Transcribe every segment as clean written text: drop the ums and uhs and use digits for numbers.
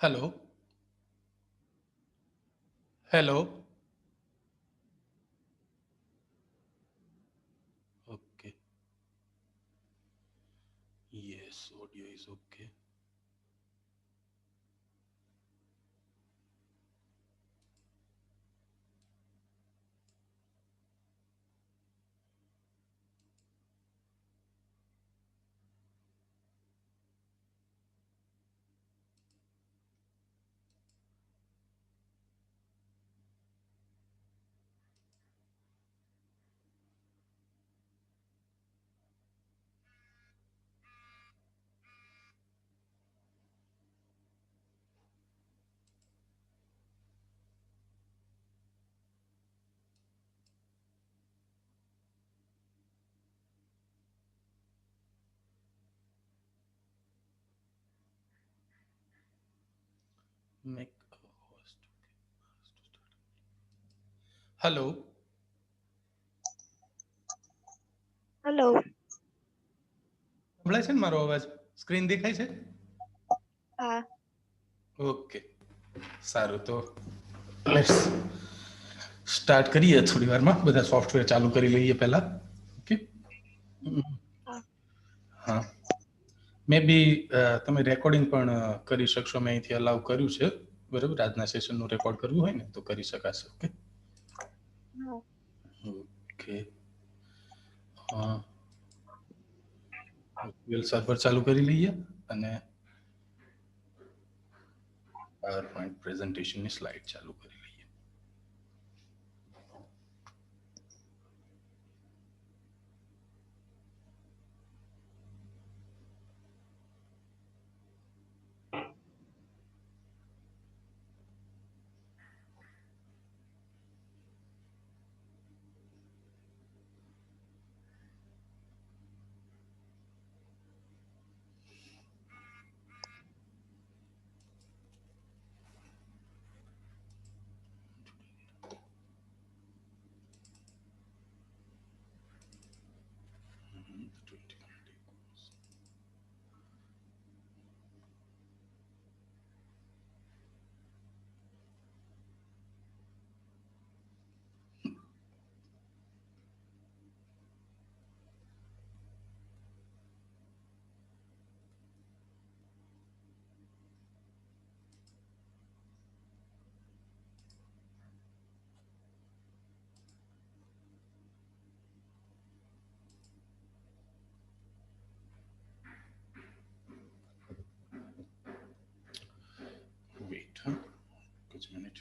Hello hello okay yes audio is okay make host hello hello. સંભળાય છે ને મારો અવાજ? સ્ક્રીન દેખાય છે? હા. ઓકે સારું તો લેટ્સ સ્ટાર્ટ કરીએ થોડી વારમાં. બધા સોફ્ટવેર ચાલુ કરી લઈએ પહેલા. ઓકે હા. હા મે બી તમે રેકોર્ડિંગ પણ કરી શકશો. મેં અહીંથી અલાઉ કર્યું છે. બરાબર, આજના સેશનનું રેકોર્ડ કરવું હોય ને તો કરી શકાશે. ઓકે હા. ઓકે હા વેલ સર્વર ચાલુ કરી લઈએ અને પાવર પોઈન્ટ પ્રેઝન્ટેશનની સ્લાઇડ ચાલુ કરી લઈએ. વેઇટ કુછ minute.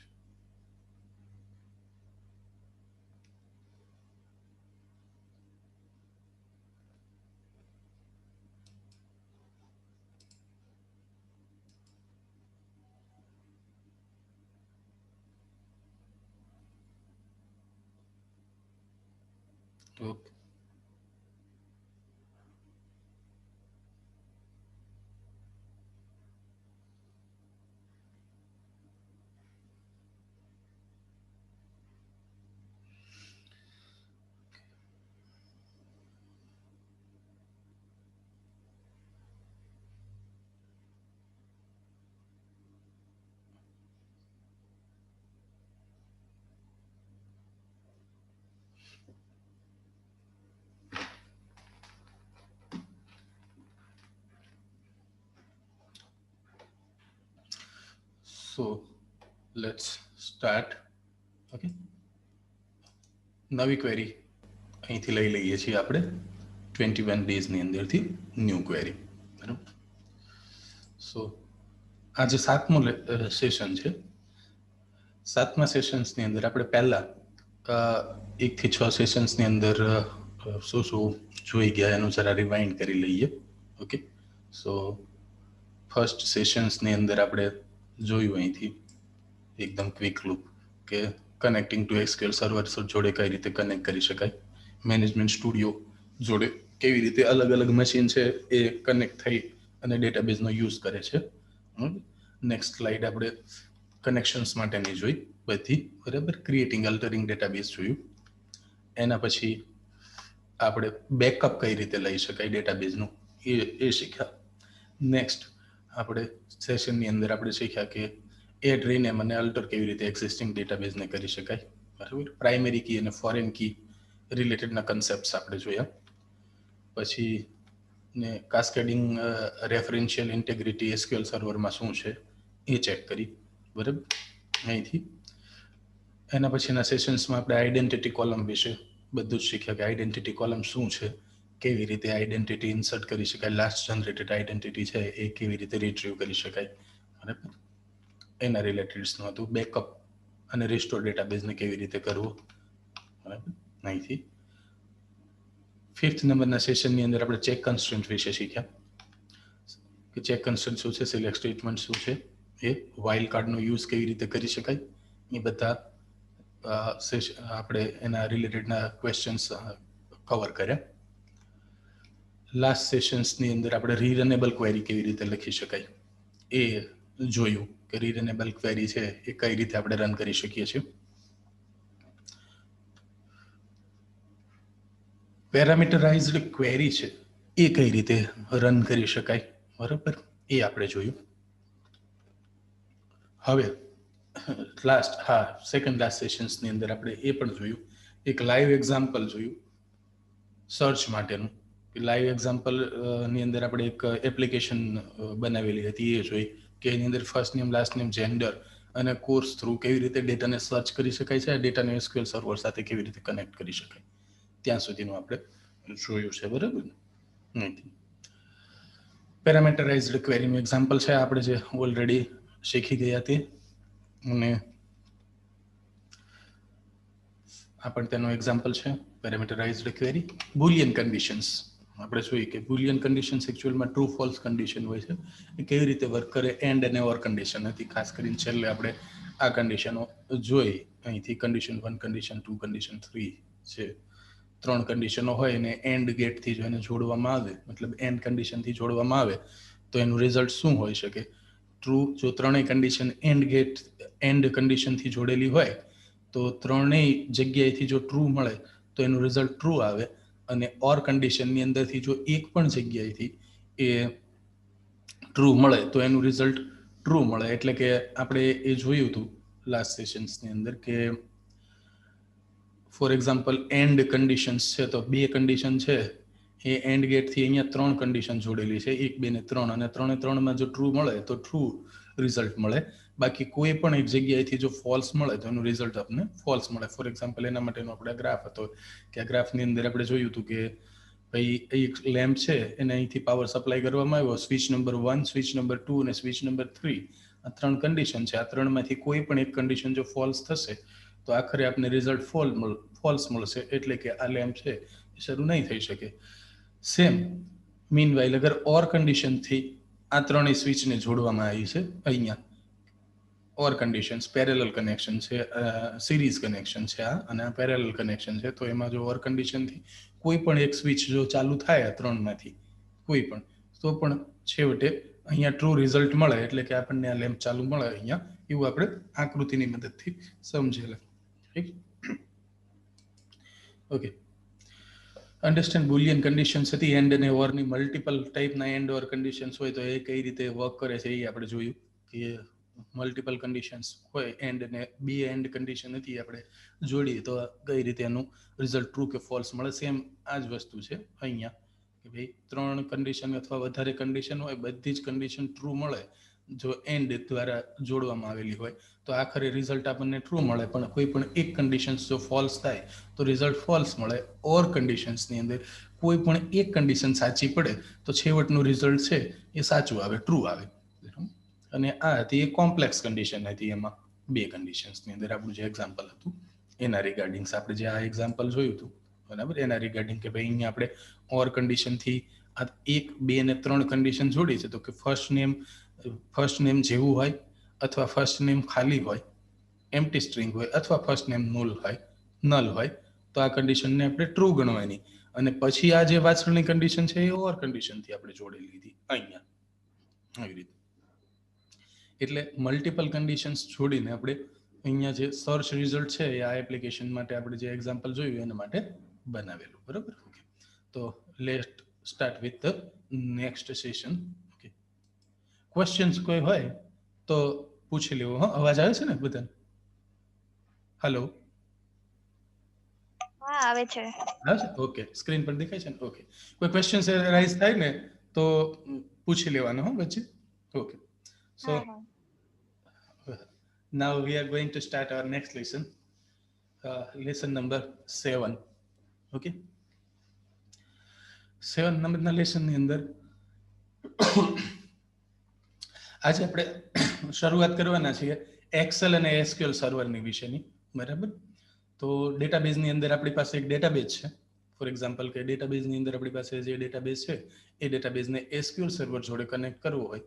Okay so let's start. Okay નવી ક્વેરી અહીંથી લઈ લઈએ છીએ આપણે 21 ડેઝની અંદરથી ન્યૂ ક્વેરી. બરાબર. સો આજે 7મું સેશન છે. 7મા સેશન્સની અંદર આપણે પહેલા 1 થી 6 સેશન્સની અંદર શું શું જોઈ ગયા એનું જરા રિવાઇન્ડ કરી લઈએ. ઓકે સો ફર્સ્ટ સેશન્સની અંદર આપણે જોયું અહીંથી એકદમ ક્વિક લુક કે કનેક્ટિંગ ટુ એસક્યુએલ સર્વર જોડે કઈ રીતે કનેક્ટ કરી શકાય, મેનેજમેન્ટ સ્ટુડિયો જોડે કેવી રીતે અલગ અલગ મશીન છે એ કનેક્ટ થઈ અને ડેટાબેઝનો યુઝ કરે છે. નેક્સ્ટ સ્લાઇડ આપણે કનેક્શન્સ માટેની જોઈ બધી. બરાબર, ક્રિએટિંગ અલ્ટરિંગ ડેટાબેઝ જોયું. એના પછી આપણે બેકઅપ કઈ રીતે લઈ શકાય ડેટાબેઝનું એ શીખ્યા. નેક્સ્ટ આપણે સેશનની અંદર આપણે શીખ્યા કે એડ રીનેમ અને અલ્ટર કેવી રીતે એક્ઝિસ્ટિંગ ડેટાબેઝને કરી શકાય, બરાબર. પ્રાઇમરી કી અને ફોરેન કી રિલેટેડના કન્સેપ્ટ્સ આપણે જોયા. પછી ને કાસ્કેડિંગ રેફરન્શિયલ ઇન્ટેગ્રિટી એસક્યુએલ સર્વરમાં શું છે એ ચેક કરી, બરાબર. અહીંથી એના પછીના સેશન્સમાં આપણે આઈડેન્ટિટી કોલમ વિશે બધું જ શીખ્યા કે આઈડેન્ટિટી કોલમ શું છે, કેવી રીતે આઈડેન્ટિટી ઇન્સર્ટ કરી શકાય, લાસ્ટ જનરેટેડ આઈડેન્ટિટી છે એ કેવી રીતે રિટ્રીવ કરી શકાય, બરાબર. એના રિલેટેડ્સનું હતું. બેકઅપ અને રિસ્ટોર ડેટાબેઝને કેવી રીતે કરવું, બરાબર. અહીંથી 5th નંબરના સેશનની અંદર આપણે ચેક કન્સ્ટ્રન્ટ વિશે શીખ્યા કે ચેક કન્સ્ટ્રન્ટ શું છે, સિલેક્ટ સ્ટેટમેન્ટ શું છે, એ વાઇલ્ડ કાર્ડનો યુઝ કેવી રીતે કરી શકાય, એ બધા આપણે એના રિલેટેડના ક્વેશ્ચન્સ કવર કર્યા. લાસ્ટ સેશન્સની અંદર આપણે રીરનેબલ ક્વેરી કેવી રીતે લખી શકાય એ જોયું કે રીરનેબલ ક્વેરી છે એ કઈ રીતે આપણે રન કરી શકીએ છીએ. પેરામીટરાઇઝ્ડ ક્વેરી છે એ કઈ રીતે રન કરી શકાય, બરાબર, એ આપણે જોયું. હવે સેકન્ડ લાસ્ટ સેશન્સની અંદર આપણે એ પણ જોયું, એક લાઈવ એક્ઝામ્પલ જોયું સર્ચ માટેનું. લાઈવ એક્ઝામ્પલ ની અંદર આપણે એક એપ્લિકેશન બનાવેલી હતી એ જોઈ કે એની અંદર first name, last name, gender અને કોર્સ થ્રુ કેવી રીતે ડેટાને સર્ચ કરી શકાય છે, ડેટાને એસક્યુએલ સર્વર સાથે કેવી રીતે કનેક્ટ કરી શકાય, ત્યાં સુધીનું આપણે જોયું છે, બરાબર. પેરામીટરાઇઝ્ડ ક્વેરીનું એક્ઝામ્પલ છે આપણે જે ઓલરેડી શીખી ગયા તે, અને આ પણ તેનો એક્ઝામ્પલ છે પેરામીટરાઇઝ્ડ ક્વેરી. બુલિયન કન્ડિશન્સ આપણે જોઈએ કે બુલિયન કન્ડિશન્સ એકચ્યુઅલમાં ટ્રુ ફોલ્સ કન્ડિશન હોય છે, એ કેવી રીતે વર્ક કરે. એન્ડ અને ઓર કન્ડિશન હતી, ખાસ કરીને છેલ્લે આપણે આ કન્ડિશનો જોઈ. અહીંથી કન્ડિશન 1, કન્ડિશન 2, કન્ડિશન 3 છે, 3 કન્ડિશનો હોય અને એન્ડ ગેટથી જો એને જોડવામાં આવે, મતલબ એન્ડ કન્ડિશનથી જોડવામાં આવે તો એનું રિઝલ્ટ શું હોઈ શકે. ટ્રુ, જો ત્રણેય કન્ડિશન એન્ડ કન્ડિશનથી જોડેલી હોય તો ત્રણેય જગ્યાએથી જો ટ્રુ મળે તો એનું રિઝલ્ટ ટ્રુ આવે, અને ઓર કન્ડિશનની અંદરથી જો એક પણ જગ્યાએથી એ ટ્રુ મળે તો એનું રિઝલ્ટ ટ્રુ મળે. એટલે કે આપણે એ જોયું હતું લાસ્ટ સેશન્સની અંદર કે ફોર એક્ઝામ્પલ એન્ડ કન્ડિશન્સ છે, તો 2 કન્ડિશન છે એ એન્ડ ગેટથી અહીંયા 3 કન્ડિશન જોડેલી છે, 1, 2 ને 3, અને 3 એ 3માં જો ટ્રુ મળે તો ટ્રુ રિઝલ્ટ મળે. બાકી કોઈ પણ એક જગ્યાએથી જો ફોલ્સ મળે તો એનું રિઝલ્ટ આપણને ફોલ્સ મળે. ફોર એક્ઝામ્પલ એના માટેનો આપણે ગ્રાફ હતો કે આ ગ્રાફની અંદર આપણે જોયું હતું કે ભાઈ એક લેમ્પ છે એને અહીંથી પાવર સપ્લાય કરવામાં આવ્યો, સ્વિચ નંબર 1, સ્વિચ નંબર 2 અને સ્વિચ નંબર 3, આ 3 કન્ડિશન છે. આ 3માંથી કોઈ પણ એક કન્ડિશન જો ફોલ્સ થશે તો આખરે આપને રિઝલ્ટ ફોલ્સ મળશે, એટલે કે આ લેમ્પ છે એ શરૂ નહીં થઈ શકે. સેમ મીનવાઇલ અગર ઓર કન્ડિશનથી આ ત્રણેય સ્વિચને જોડવામાં આવી છે, અહીંયા ઓર કન્ડિશન્સ પેરેલલ કનેક્શન છે, સિરીઝ કનેક્શન છે આ, અને આ પેરેલલ કનેક્શન છે, તો એમાં જો ઓર કન્ડિશનથી કોઈ પણ એક સ્વિચ જો ચાલુ થાય આ ત્રણમાંથી કોઈ પણ, તો પણ છેવટે અહીંયા ટ્રુ રિઝલ્ટ મળે, એટલે કે આપણને આ લેમ્પ ચાલુ મળે અહીંયા, એવું આપણે આકૃતિની મદદથી સમજેલા. ઠીક, ઓકે. અન્ડરસ્ટેન્ડ બુલિયન કન્ડિશન્સ હતી. એન્ડ અને ઓરની મલ્ટિપલ ટાઈપના એન્ડ ઓર કન્ડિશન્સ હોય તો એ કઈ રીતે વર્ક કરે છે એ આપણે જોયું કે મલ્ટિપલ કન્ડિશન્સ હોય એન્ડ ને 2 એન્ડ કન્ડિશન હતી આપણે જોડીએ તો કઈ રીતે એનું રિઝલ્ટ ટ્રુ કે ફોલ્સ મળે. સેમ આ જ વસ્તુ છે અહીંયા કે ભાઈ 3 કન્ડિશન અથવા વધારે કન્ડિશન હોય, બધી જ કન્ડિશન ટ્રુ મળે જો એન્ડ દ્વારા જોડવામાં આવેલી હોય તો આખરે રિઝલ્ટ આપણને ટ્રુ મળે, પણ કોઈ પણ એક કન્ડિશન્સ જો ફોલ્સ થાય તો રિઝલ્ટ ફોલ્સ મળે. ઓર કન્ડિશન્સની અંદર કોઈ પણ એક કન્ડિશન સાચી પડે તો છેવટનું રિઝલ્ટ છે એ સાચું આવે, ટ્રુ આવે. અને આ હતી એક કોમ્પ્લેક્સ કન્ડિશન હતી, એમાં 2 કન્ડિશન્સની અંદર આપણું જે એક્ઝામ્પલ હતું એના રિગાર્ડિંગ્સ આપણે જે આ એક્ઝામ્પલ જોયું હતું, બરાબર, એના રિગાર્ડિંગ કે ભાઈ અહીંયા આપણે ઓર કન્ડિશનથી આ 1, 2 ને 3 કન્ડિશન જોડી છે, તો કે ફર્સ્ટ નેમ જેવું હોય અથવા ફર્સ્ટ નેમ ખાલી હોય, એમ્પ્ટી સ્ટ્રિંગ હોય, અથવા ફર્સ્ટ નેમ નલ હોય તો આ કન્ડિશનને આપણે ટ્રુ ગણવાની, અને પછી આ જે પાછળની કન્ડિશન છે એ ઓર કન્ડિશનથી આપણે જોડેલી હતી અહીંયા આવી રીતે. એટલે મલ્ટિપલ કન્ડિશન્સ જોડીને આપણે અહીંયા જે સર્ચ રિઝલ્ટ છે એ આ એપ્લિકેશન માટે આપણે જે એક્ઝામ્પલ જોયું એના માટે બનાવેલું, બરાબર. ઓકે, તો late start with the next session. Okay, questions કોઈ હોય તો પૂછી લેવું. હા, અવાજ આવે છે ને બધાને? હેલો, હા આવે છે. આવે છે? ઓકે, સ્ક્રીન પર દેખાય છે ને? ઓકે, કોઈ ક્વેશ્ચન્સ રાઈઝ થાય ને તો પૂછી લેવાનો હો વચ્ચે. ઓકે, સો હા હા now we are going to start our next lesson, lesson number 7. okay, 7 નંબરના લેસનની અંદર આજે આપણે શરૂઆત કરવાના છીએ એક્સેલ અને એસક્યુએલ સર્વરની વિશેની. બરાબર? તો ડેટાબેઝની અંદર આપણી પાસે એક ડેટાબેઝ છે. ફોર એક્ઝામ્પલ કે ડેટાબેઝની અંદર આપણી પાસે જે ડેટાબેઝ છે એ ડેટાબેઝને એસક્યુએલ સર્વર જોડે કનેક્ટ કરવો હોય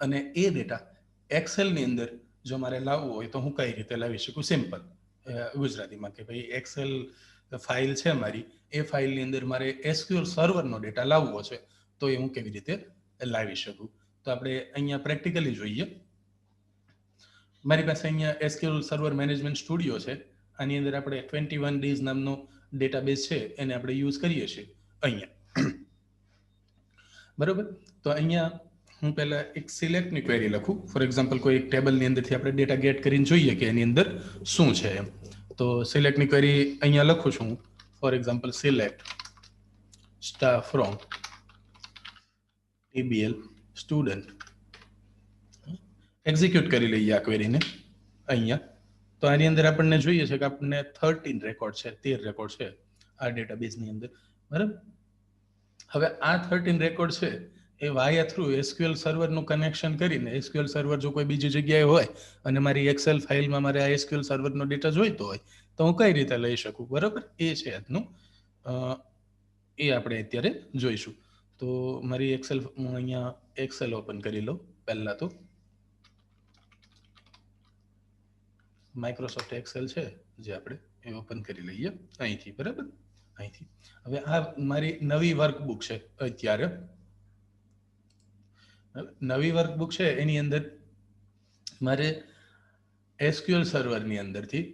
અને એ ડેટા એક્સેલની અંદર જો મારે લાવવો હોય તો હું કઈ રીતે લાવી શકું? સિમ્પલ ગુજરાતીમાં કે ભાઈ એક્સેલ ફાઇલ છે મારી, એ ફાઇલની અંદર મારે એસક્યુએલ સર્વરનો ડેટા લાવવો છે તો એ હું કેવી રીતે લાવી શકું? તો આપણે અહીંયા પ્રેક્ટિકલી જોઈએ. મારી પાસે અહીંયા એસક્યુએલ સર્વર મેનેજમેન્ટ સ્ટુડિયો છે. આની અંદર આપણે 21 ડેઝ નામનો ડેટાબેઝ છે એને આપણે યુઝ કરીએ છીએ અહીંયા. બરોબર? તો અહીંયા હું પહેલા એક સિલેક્ટની ક્વેરી લખું. ફોર એક્ઝામ્પલ કોઈ એક ટેબલની અંદરથી આપણે ડેટા ગેટ કરીને જોઈએ કે એની અંદર શું છે એમ. તો સિલેક્ટની ક્વેરી અહીંયા લખું છું હું. For example select staff from TBL student. Execute કરી લઈએ આ ક્વેરીને અહીંયા. તો આની અંદર આપણને જોઈએ છે કે આપણને 13 રેકોર્ડ છે, 13 રેકોર્ડ છે આ ડેટાબેઝની અંદર. બરાબર? હવે આ 13 રેકોર્ડ છે એ વાયા થ્રુ એસક્યુએલ સર્વરનું કનેક્શન કરીને, એસક્યુએલ સર્વર જો કોઈ બીજી જગ્યાએ હોય અને મારી એક્સેલ ફાઇલમાં મારે આ એસક્યુએલ સર્વરનો ડેટા જોઈતો હોય તો હું કઈ રીતે લઈ શકું? બરાબર? એ છે આજનું, એ આપણે અત્યારે જોઈશું. તો મારી એક્સેલ, હું અહીંયા એક્સેલ ઓપન કરી લઉં. પહેલા તો માઇક્રોસોફ્ટ એક્સેલ છે જે આપણે એ ઓપન કરી લઈએ અહીંથી. બરાબર? અહીંથી હવે આ મારી નવી વર્કબુક છે. અત્યારે નવી વર્કબુક છે એની અંદર મારે એસક્યુએલ સર્વરની અંદરથી,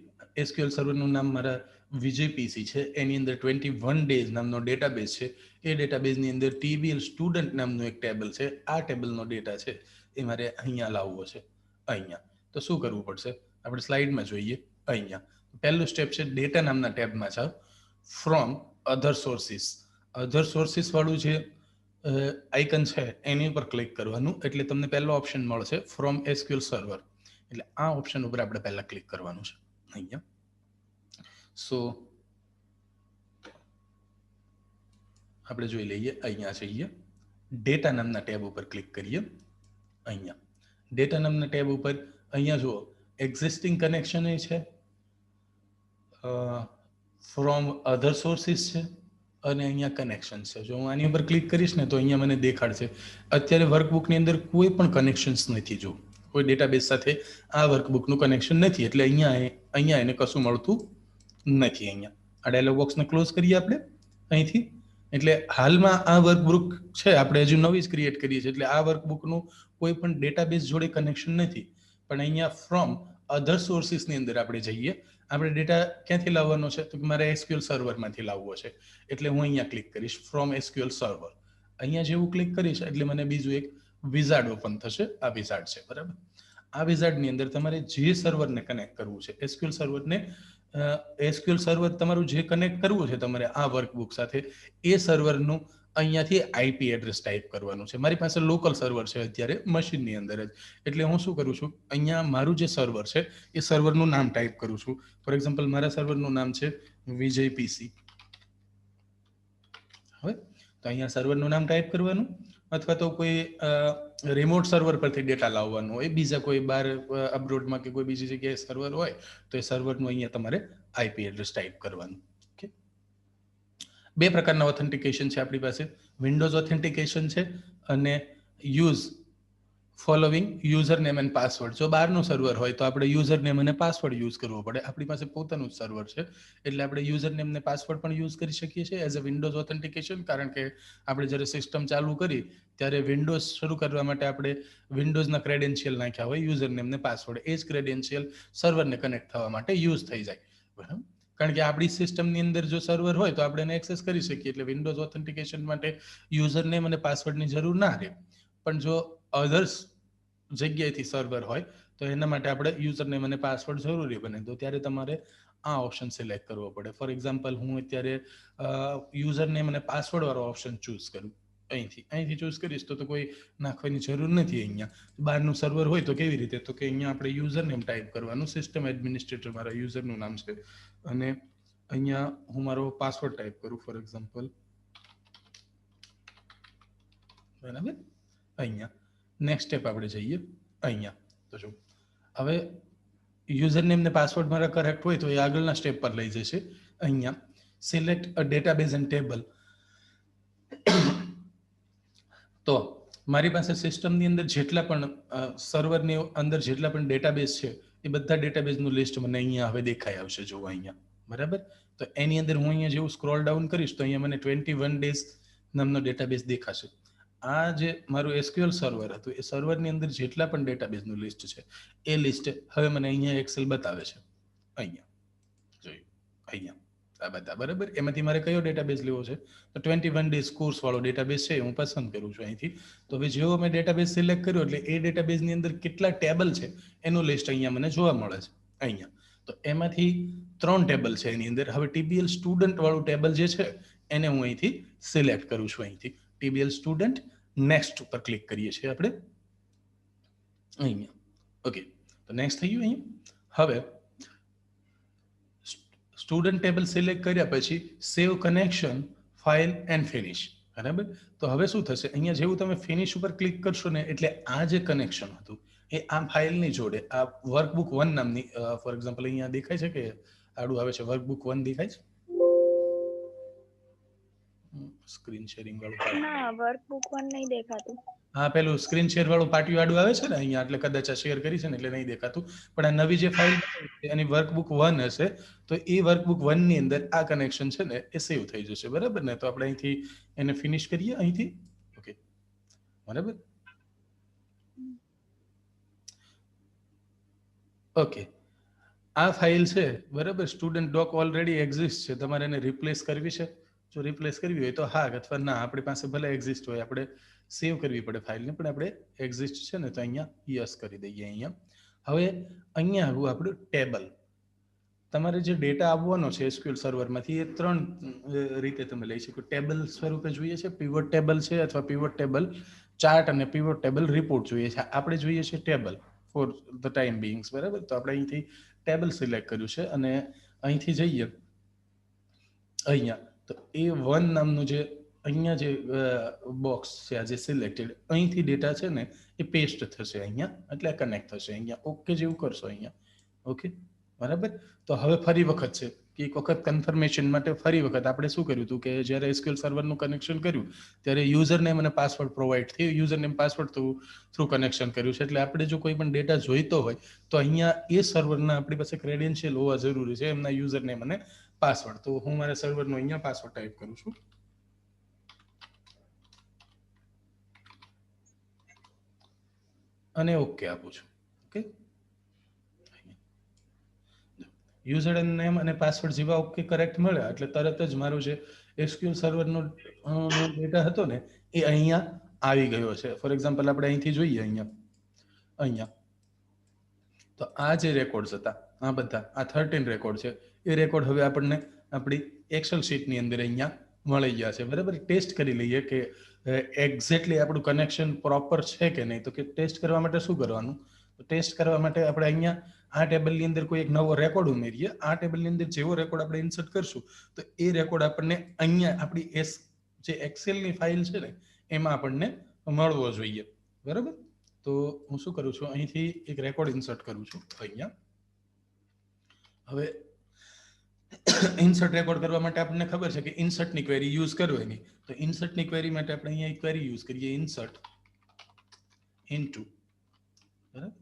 એસક્યુએલ સર્વરનું નામ મારા વિજય પીસી છે, એની અંદર 21 ડેઝ નામનો ડેટાબેઝ છે. એ ડેટાબેઝની અંદર TBL સ્ટુડન્ટ નામનું એક ટેબલ છે. આ ટેબલનો ડેટા છે એ મારે અહીંયા લાવવો છે અહીંયા. તો શું કરવું પડશે? આપણે સ્લાઇડમાં જોઈએ. અહીંયા પહેલું સ્ટેપ છે ડેટા નામના ટેબમાં જાઓ, from other sources. Other sources વાળું જે આઇકન છે એની ઉપર ક્લિક કરવાનું એટલે તમને પહેલો ઓપ્શન મળશે ફ્રોમ એસક્યુએલ સર્વર. એટલે આ ઓપ્શન ઉપર આપણે પહેલા ક્લિક કરવાનું છે અહીંયા. સો આપણે જોઈ લઈએ, અહીંયા જઈએ, ડેટા નામના ટેબ ઉપર ક્લિક કરીએ. અહીંયા ડેટા નામના ટેબ ઉપર અહીંયા જુઓ એક્ઝિસ્ટિંગ કનેક્શન એ છે, ફ્રોમ અધર સોર્સિસ છે અને અહીંયા કનેક્શન છે. જો હું આની ઉપર ક્લિક કરીશ ને તો અહીંયા મને દેખાડશે અત્યારે વર્કબુકની અંદર કોઈ પણ કનેક્શન્સ નથી. જો કોઈ ડેટાબેઝ સાથે આ વર્કબુકનું કનેક્શન નથી એટલે અહીંયા એને કશું મળતું નથી. અહીંયા આ ડાયલોગ બોક્સને ક્લોઝ કરીએ આપણે અહીંથી. એટલે હાલમાં આ વર્કબુક છે આપણે હજુ નવી જ ક્રિએટ કરીએ છીએ એટલે આ વર્કબુકનું કોઈ પણ ડેટાબેઝ જોડે કનેક્શન નથી. પણ અહીંયા ફ્રોમ અધર સોર્સિસની અંદર આપણે જઈએ. આપણે ડેટા ક્યાંથી લાવવાનો છે? તો મારે એસક્યુએલ સર્વરમાંથી લાવવો છે એટલે હું અહીંયા ક્લિક કરીશ ફ્રોમ એસક્યુએલ સર્વર. અહીંયા જેવું ક્લિક કરીશ એટલે મને બીજું એક વિઝાર્ડ ઓપન થશે. આ વિઝાર્ડ છે. બરાબર? આ વિઝાર્ડની અંદર તમારે જે સર્વરને કનેક્ટ કરવું છે, એસક્યુએલ સર્વરને, એસક્યુએલ સર્વર તમારું જે કનેક્ટ કરવું છે તમારે આ વર્કબુક સાથે, એ સર્વરનું અહીંયાથી આઈપી એડ્રેસ ટાઈપ કરવાનું છે. મારી પાસે લોકલ સર્વર છે અત્યારે મશીનની અંદર જ, એટલે હું શું કરું છું, અહીંયા મારું જે સર્વર છે એ સર્વરનું નામ ટાઈપ કરું છું. ફોર એક્ઝામ્પલ મારા સર્વરનું નામ છે વિજય પીસી. હવે તો અહીંયા સર્વરનું નામ ટાઈપ કરવાનું, અથવા તો કોઈ રિમોટ સર્વર પરથી ડેટા લાવવાનો હોય, બીજા કોઈ બાર અબ્રોડમાં કે કોઈ બીજી જગ્યાએ સર્વર હોય તો એ સર્વરનું અહીંયા તમારે આઈપી એડ્રેસ ટાઈપ કરવાનું. ઓકે, બે પ્રકારના ઓથેન્ટિકેશન છે આપણી પાસે. વિન્ડોઝ ઓથેન્ટિકેશન છે અને use following user name and password. જો બહારનું સર્વર હોય તો આપણે યુઝર નેમ અને પાસવર્ડ યુઝ કરવો પડે. આપણી પાસે પોતાનું જ સર્વર છે એટલે આપણે યુઝર નેમ ને પાસવર્ડ પણ યુઝ કરી શકીએ છીએ એઝ અ વિન્ડોઝ ઓથેન્ટિકેશન. કારણ કે આપણે જ્યારે સિસ્ટમ ચાલુ કરી ત્યારે વિન્ડોઝ શરૂ કરવા માટે આપણે વિન્ડોઝના ક્રેડેન્શિયલ નાખ્યા હોય, યુઝર નેમ ને પાસવર્ડ. એ જ ક્રેડેન્શિયલ સર્વરને કનેક્ટ થવા માટે યુઝ થઈ જાય. બરાબર? કારણ કે આપણી સિસ્ટમની અંદર જો સર્વર હોય તો આપણે એને એક્સેસ કરી શકીએ. એટલે વિન્ડોઝ ઓથેન્ટિકેશન માટે યુઝર નેમ અને પાસવર્ડની જરૂર ના રહે. પણ જો અધર્સ જગ્યાએથી સર્વર હોય તો એના માટે આપણે યુઝર નેમ અને પાસવર્ડ જરૂરી બને, તો ત્યારે તમારે આ ઓપ્શન સિલેક્ટ કરવો પડે. ફોર એક્ઝામ્પલ હું અત્યારે યુઝર નેમ અને પાસવર્ડ વાળો ઓપ્શન ચૂઝ કરું, અહીંથી ચૂઝ કરીશ તો કોઈ નાખવાની જરૂર નથી. અહીંયા બહારનું સર્વર હોય તો કેવી રીતે, તો કે અહીંયા આપણે યુઝર નેમ ટાઈપ કરવાનું, સિસ્ટમ એડમિનિસ્ટ્રેટર મારા યુઝરનું નામ છે, અને અહીંયા હું મારો પાસવર્ડ ટાઈપ કરું ફોર એક્ઝામ્પલ, બરાબર. અહીંયા નેક્સ્ટ સ્ટેપ આપણે જઈએ અહીંયા, તો જો હવે યુઝર નેમ ને પાસવર્ડ મારા કરેક્ટ હોય તો એ આગળના સ્ટેપ પર લઈ જશે. અહીંયા select a database and table. તો મારી પાસે સિસ્ટમની અંદર જેટલા પણ સર્વરની અંદર જેટલા પણ ડેટાબેઝ છે એ બધા ડેટાબેઝનું લિસ્ટ મને અહીંયા હવે દેખાઈ આવશે. જો અહીંયા, બરાબર. તો એની અંદર હું અહીંયા જેવું સ્ક્રોલ ડાઉન કરીશ તો અહીંયા મને 21 ડેઝ નામનો ડેટાબેઝ દેખાશે. આ જે મારું એસક્યુએલ સર્વર હતું એ સર્વરની અંદર જેટલા પણ ડેટાબેઝનું લિસ્ટ છે એ લિસ્ટ હવે મને અહીંયા એક્સેલ બતાવે છે. અહીંયા જોયું, અહીંયા આ બધા, બરાબર. એમાંથી મારે કયો ડેટાબેઝ લેવો છે તો 21 ડેઝ કોર્સ વાળો ડેટાબેઝ છે હું પસંદ કરું છું અહીંથી. તો હવે જેવો મેં ડેટાબેઝ સિલેક્ટ કર્યો એટલે એ ડેટાબેઝની અંદર કેટલા ટેબલ છે એનું લિસ્ટ અહીંયા મને જોવા મળે છે. અહીંયા તો એમાંથી 3 ટેબલ છે એની અંદર. હવે TBL સ્ટુડન્ટ વાળું ટેબલ જે છે એને હું અહીંથી સિલેક્ટ કરું છું. અહીંથી TBL સ્ટુડન્ટ નેક્સ્ટ ઉપર ક્લિક કરીએ છીએ આપણે અહીંયા. ઓકે, તો નેક્સ્ટ થઈ ગયું અહીંયા. હવે સ્ટુડન્ટ ટેબલ સિલેક્ટ કર્યા પછી સેવ કનેક્શન, ફાઇલ એન્ડ ફિનિશ, બરાબર. તો હવે શું થશે, અહીંયા જેવું તમે ફિનિશ ઉપર ક્લિક કરશો ને એટલે આ જે કનેક્શન હતું એ આ ફાઇલની જોડે આ વર્કબુક 1 નામની, ફોર એક્ઝામ્પલ અહીંયા દેખાય છે કે આડું આવે છે વર્કબુક 1 દેખાય છે સ્ક્રીન શેરિંગ વાળું? ના, વર્કબુક 1 નહીં દેખાતું. હા, પેલું સ્ક્રીન શેર વાળું પાટિયું આડું આવે છે ને અહીંયા, એટલે કદાચ આ શેર કરી છે ને એટલે નહીં દેખાતું. પણ આ નવી જે ફાઇલ એની વર્કબુક 1 હશે તો એ વર્કબુક 1 ની અંદર આ કનેક્શન છે ને એ સેવ થઈ જશે, બરાબર ને. તો આપણે અહીંથી એને ફિનિશ કરીએ અહીંથી. ઓકે, બરાબર. ઓકે, આ ફાઇલ છે, બરાબર. સ્ટુડન્ટ ડોક ઓલરેડી એક્ઝિસ્ટ છે, તમારે એને રિપ્લેસ કરવી છે. જો રિપ્લેસ કરવી હોય તો હા અથવા ના, આપણી પાસે ભલે એક્ઝિસ્ટ હોય, આપણે સેવ કરવી પડે ફાઇલને, પણ આપણે એક્ઝિસ્ટ છે ને તો અહીંયા યસ કરી દઈએ. અહીંયા હવે અહીંયા આવું આપણું ટેબલ. તમારે જે ડેટા આવવાનો છે એસક્યુએલ સર્વરમાંથી એ 3 રીતે તમે લઈ શકો. ટેબલ સ્વરૂપે જોઈએ છે, પીવોટ ટેબલ છે, અથવા પીવોટ ટેબલ ચાર્ટ અને પીવોટ ટેબલ રિપોર્ટ જોઈએ છે. આપણે જોઈએ છે table for the time beings, બરાબર. તો આપણે અહીંથી ટેબલ સિલેક્ટ કર્યું છે અને અહીંથી જઈએ અહીંયા તો A1 નામનું જે અહીંયા જે બોક્સ છે આ જે સિલેક્ટેડ, અહીંથી ડેટા છે ને એ પેસ્ટ થશે અહીંયા, એટલે કનેક્ટ થશે. અહીંયા ઓકે જેવું કરશો અહીંયા, ઓકે, બરાબર. તો હવે ફરી વખત છે કે એક વખત કન્ફર્મેશન માટે ફરી વખત આપણે શું કર્યું હતું કે જ્યારે એસક્યુએલ સર્વરનું કનેક્શન કર્યું ત્યારે યુઝર નેમ અને પાસવર્ડ પ્રોવાઈડ થયું, user name password through connection કર્યું છે. એટલે આપણે જો કોઈ પણ ડેટા જોઈતો હોય તો અહીંયા એ સર્વરના આપણી પાસે ક્રેડેન્શિયલ હોવા જરૂરી છે, એમના યુઝર નેમ અને પાસવર્ડ. તો હું મારા સર્વરનો અહીંયા પાસવર્ડ ટાઈપ કરું છું અને ઓકે આપું છું. ઓકે, યુઝર નેમ અને પાસવર્ડ જેવા ઓકે કરેક્ટ મળ્યા એટલે તરત જ મારો જે એસક્યુએલ સર્વરનો ડેટા હતો ને એ અહીંયા આવી ગયો છે. ફોર એક્ઝામ્પલ આપણે અહીંથી જોઈએ અહીંયા તો આ જે રેકોર્ડ્સ હતા આ બધા આ 13 રેકોર્ડ છે એ રેકોર્ડ હવે આપણને આપણી એક્સેલ શીટની અંદર અહીંયા મળી ગયા છે, બરાબર. ટેસ્ટ કરી લઈએ કે એક્ઝેક્ટલી આપણું કનેક્શન પ્રોપર છે કે નહીં. તો કે ટેસ્ટ કરવા માટે શું કરવાનું, તો ટેસ્ટ કરવા માટે આપણે અહીંયા આ ટેબલની અંદર કોઈ એક નવો રેકોર્ડ ઉમેરીએ. આ ટેબલની અંદર જેવો રેકોર્ડ આપણે ઇન્સર્ટ કરશું તો એ રેકોર્ડ આપણને અહીંયા આપણી જે એક્સેલની ફાઇલ છે ને એમાં આપણને મળવો જોઈએ, બરાબર. તો હું શું કરું છું, અહીંથી એક રેકોર્ડ ઇન્સર્ટ કરું છું અહીંયા. હવે ઇન્સર્ટ રેકોર્ડ કરવા માટે આપણને ખબર છે કે ઇન્સર્ટની ક્વેરી યુઝ કરવાની. તો ઇન્સર્ટની ક્વેરી માટે આપણે અહીંયા એક ક્વેરી યુઝ કરીએ, ઇન્સર્ટ ઇન્ટુ, બરાબર,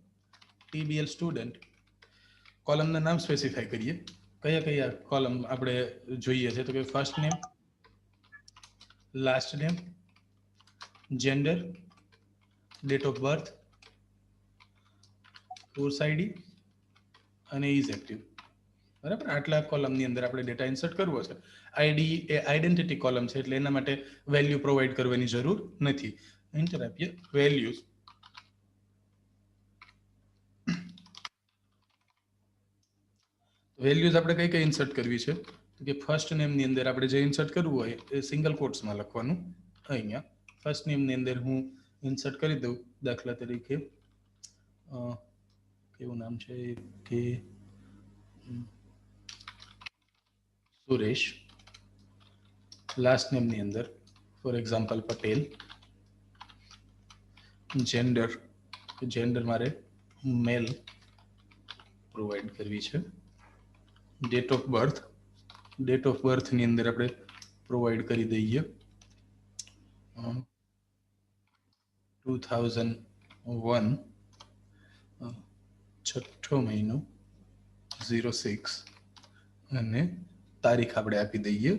TBL સ્ટુડન્ટ. કોલમના નામ સ્પેસિફાઈ કરીએ, કયા કયા કોલમ આપણે જોઈએ છે. તો કે first name, last name, gender, date of birth, course ID અને ઇઝ એક્ટિવ, બરાબર. આટલા કોલમની અંદર આપણે ડેટા ઇન્સર્ટ કરવો છે. ID એ આઈડેન્ટિટી કોલમ છે એટલે એના માટે વેલ્યુ પ્રોવાઈડ કરવાની જરૂર નથી. એન્ટર આપીએ, વેલ્યુઝ વેલ્યુઝ આપણે કઈ કઈ ઇન્સર્ટ કરવી છે તો કે ફર્સ્ટ નેમ ની અંદર આપણે જે ઇન્સર્ટ કરવું હોય એ સિંગલ કોટ્સમાં લખવાનું. અહીંયા ફર્સ્ટ નેમ ની અંદર હું ઇન્સર્ટ કરી દઉં, દાખલા તરીકે કેવું નામ છે કે સુરેશ. લાસ્ટ નેમ ની અંદર ફોર એક્ઝામ્પલ પટેલ. જેન્ડર મારે મેલ પ્રોવાઈડ કરવી છે. ડેટ ઓફ બર્થ ની અંદર આપણે પ્રોવાઈડ કરી દઈએ 2001 છઠ્ઠો મહિનો 06 અને તારીખ આપણે આપી દઈએ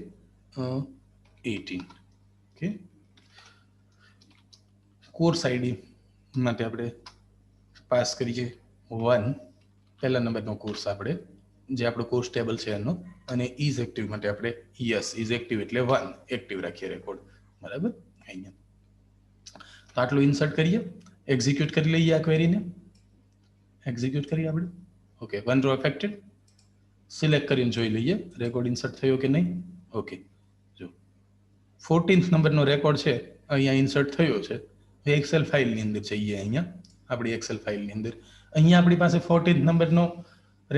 18. ઓકે. કોર્સ આઈડી માટે આપણે પાસ કરીએ 1, પહેલા નંબરનો કોર્સ આપણે જે આપણો કોર્સ ટેબલ છે એનો, અને ઇઝ એક્ટિવ માટે આપણે યસ ઇઝ એક્ટિવ એટલે 1 એક્ટિવ રાખીએ રેકોર્ડ. બરાબર. અહીંયા તો આટલું ઇન્સર્ટ કરીએ, એક્ઝિક્યુટ કરી લઈએ આ ક્વેરીને. એક્ઝિક્યુટ કરીએ આપણે. ઓકે. 1 રો અફેક્ટેડ સિલેક્ટ કરીને જોઈ લઈએ રેકોર્ડ ઇન્સર્ટ થયો કે નહીં. ઓકે. જો 14th નંબરનો રેકોર્ડ છે અહીંયા ઇન્સર્ટ થયો છે. એક્સેલ ફાઇલની અંદર જઈએ. અહીંયા આપણી એક્સેલ ફાઇલની અંદર અહીંયા આપણી પાસે 14th નંબરનો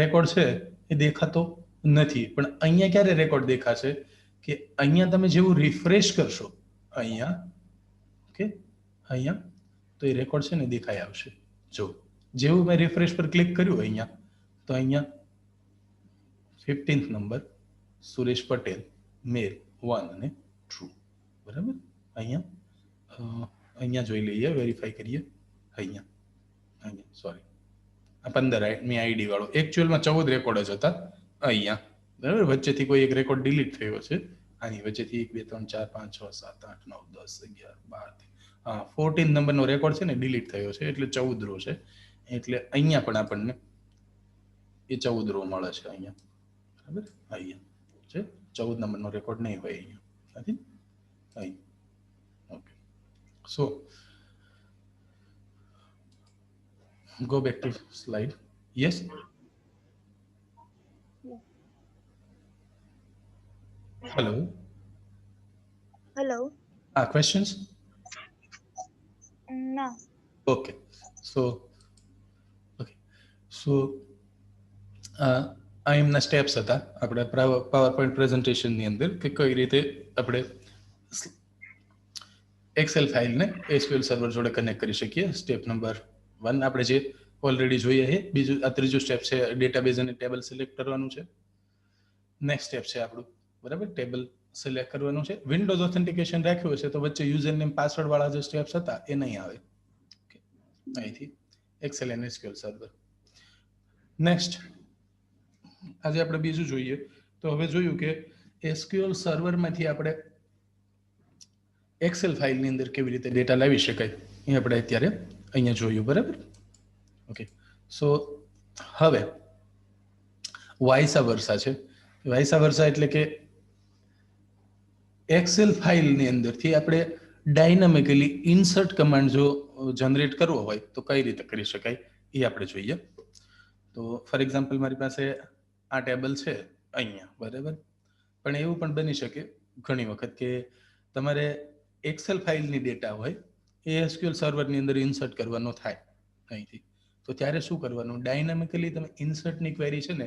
રેકોર્ડ છે એ દેખાતો નથી, પણ અહીંયા ક્યારે રેકોર્ડ દેખાશે કે અહીંયા તમે જેવું રિફ્રેશ કરશો અહીંયા, ઓકે, અહીંયા તો એ રેકોર્ડ છે ને દેખાઈ આવશે. જો જેવું મેં રિફ્રેશ પર ક્લિક કર્યું અહીંયા તો અહીંયા 15th નંબર સુરેશ પટેલ મેલ 1 અને ટ્રુ. બરાબર. અહીંયા જોઈ લઈએ, વેરીફાઈ કરીએ. અહીંયા સોરી આ 15મી આઈડી વાળો એકચ્યુઅલમાં 14 રેકોર્ડ જ હતા અહીંયા. બરાબર. વચ્ચેથી કોઈ એક રેકોર્ડ ડિલીટ થયો છે. આની વચ્ચેથી 1 2 3 4 5 6 7 8 9 10 11 12 14 નંબરનો રેકોર્ડ છે ને ડિલીટ થયો છે એટલે 14 રો છે. એટલે અહીંયા પણ આપણને એ 14 રો મળે છે અહીંયા. બરાબર. અહીંયા છે 14 નંબરનો રેકોર્ડ નહીં હોય અહીંયા નથી. Okay. So go back to slide. Yes. Hello. Questions? No. Okay. So આ એમના સ્ટેપ્સ હતા આપણે પાવરપોઈન્ટ પ્રેઝન્ટેશન ની અંદર કે કઈ રીતે આપણે એક્સેલ ફાઇલને એસક્યુએલ સર્વર જોડે કનેક્ટ કરી શકીએ. સ્ટેપ નંબર 1 આપણે જે ઓલરેડી જોઈએ છે. બીજું આ ત્રીજું સ્ટેપ છે ડેટાબેઝ અને ટેબલ સિલેક્ટ કરવાનું છે. નેક્સ્ટ સ્ટેપ છે આપણું, બરાબર, ટેબલ સિલેક્ટ કરવાનું છે. વિન્ડોઝ ઓથેન્ટિકેશન રાખ્યું હશે તો વચ્ચે યુઝર નેમ પાસવર્ડ વાળા જે સ્ટેપ્સ હતા એ નહીં આવે. ઓકે. અહીંથી એક્સેલ અને એસક્યુએલ સર્વર. નેક્સ્ટ આજે આપણે બીજું જોઈએ તો હવે જોયું કે એસક્યુએલ સર્વરમાંથી આપણે એક્સેલ ફાઇલની અંદર કેવી રીતે ડેટા લાવી શકાય એ આપણે અત્યારે અહીંયા જોયું. બરાબર. ઓકે. સો હવે વાઇસા વર્સા છે. વાઇસા વર્સા એટલે કે એક્સેલ ફાઇલની અંદરથી આપણે ડાયનામિકલી ઇન્સર્ટ કમાન્ડ જો જનરેટ કરવો હોય તો કઈ રીતે કરી શકાય એ આપણે જોઈએ. તો ફોર એક્ઝામ્પલ મારી પાસે આ ટેબલ છે અહીંયા, બરાબર, પણ એવું પણ બની શકે ઘણી વખત કે તમારે એક્સેલ ફાઇલની ડેટા હોય એ એસક્યુએલ સર્વરની અંદર ઇન્સર્ટ કરવાનો થાય અહીંથી. તો ત્યારે શું કરવાનું, ડાયનામિકલી તમે ઇન્સર્ટની ક્વેરી છે ને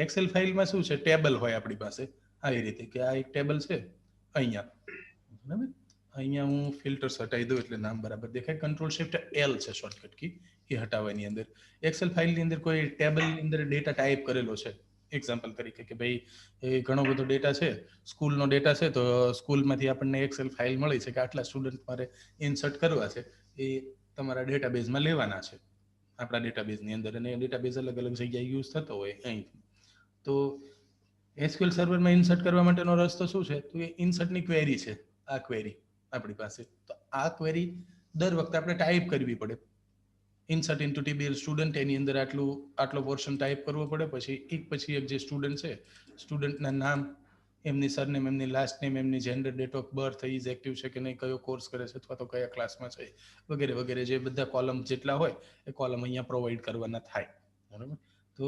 એક્સેલ ફાઇલમાં શું છે ટેબલ હોય આપણી પાસે આવી રીતે કે આ એક ટેબલ છે અહીંયા, બરાબર. અહીંયા હું ફિલ્ટર્સ હટાવી દઉં એટલે નામ બરાબર દેખાય. કંટ્રોલ શિફ્ટ એલ છે શોર્ટકટ કી, એ હટાવવાની અંદર એક્સેલ ફાઇલની અંદર કોઈ ટેબલની અંદર ડેટા ટાઈપ કરેલો છે. એક્ઝામ્પલ તરીકે કે ભાઈ એ ઘણો બધો ડેટા છે, સ્કૂલનો ડેટા છે, તો સ્કૂલમાંથી આપણને એક્સેલ ફાઇલ મળી છે કે આટલા સ્ટુડન્ટ મારે ઇન્સર્ટ કરવા છે, એ તમારા ડેટાબેઝમાં લેવાના છે આપણા ડેટાબેઝની અંદર, અને ડેટાબેઝ અલગ અલગ જગ્યાએ યુઝ થતો હોય અહીંથી. તો એસક્યુએલ સર્વરમાં ઇન્સર્ટ કરવા માટેનો રસ્તો શું છે, તો એ ઇન્સર્ટની ક્વેરી છે. આ ક્વેરી આપણી પાસે, તો આ ક્વેરી દર વખતે આપણે ટાઈપ કરવી પડે. ઇન્સર્ટ ઇન્ટુ ટીબીએલ સ્ટુડન્ટ, એની અંદર આટલો પોર્શન ટાઈપ કરવો પડે. પછી એક પછી એક જે સ્ટુડન્ટ છે, સ્ટુડન્ટના નામ, એમની સરનેમ, એમની લાસ્ટ નેમ, એમની gender, date of birth, is active છે કે નહીં, કયો કોર્સ કરે છે અથવા તો કયા ક્લાસમાં છે, વગેરે વગેરે જે બધા કોલમ જેટલા હોય એ કોલમ અહીંયા પ્રોવાઈડ કરવાના થાય. બરાબર. તો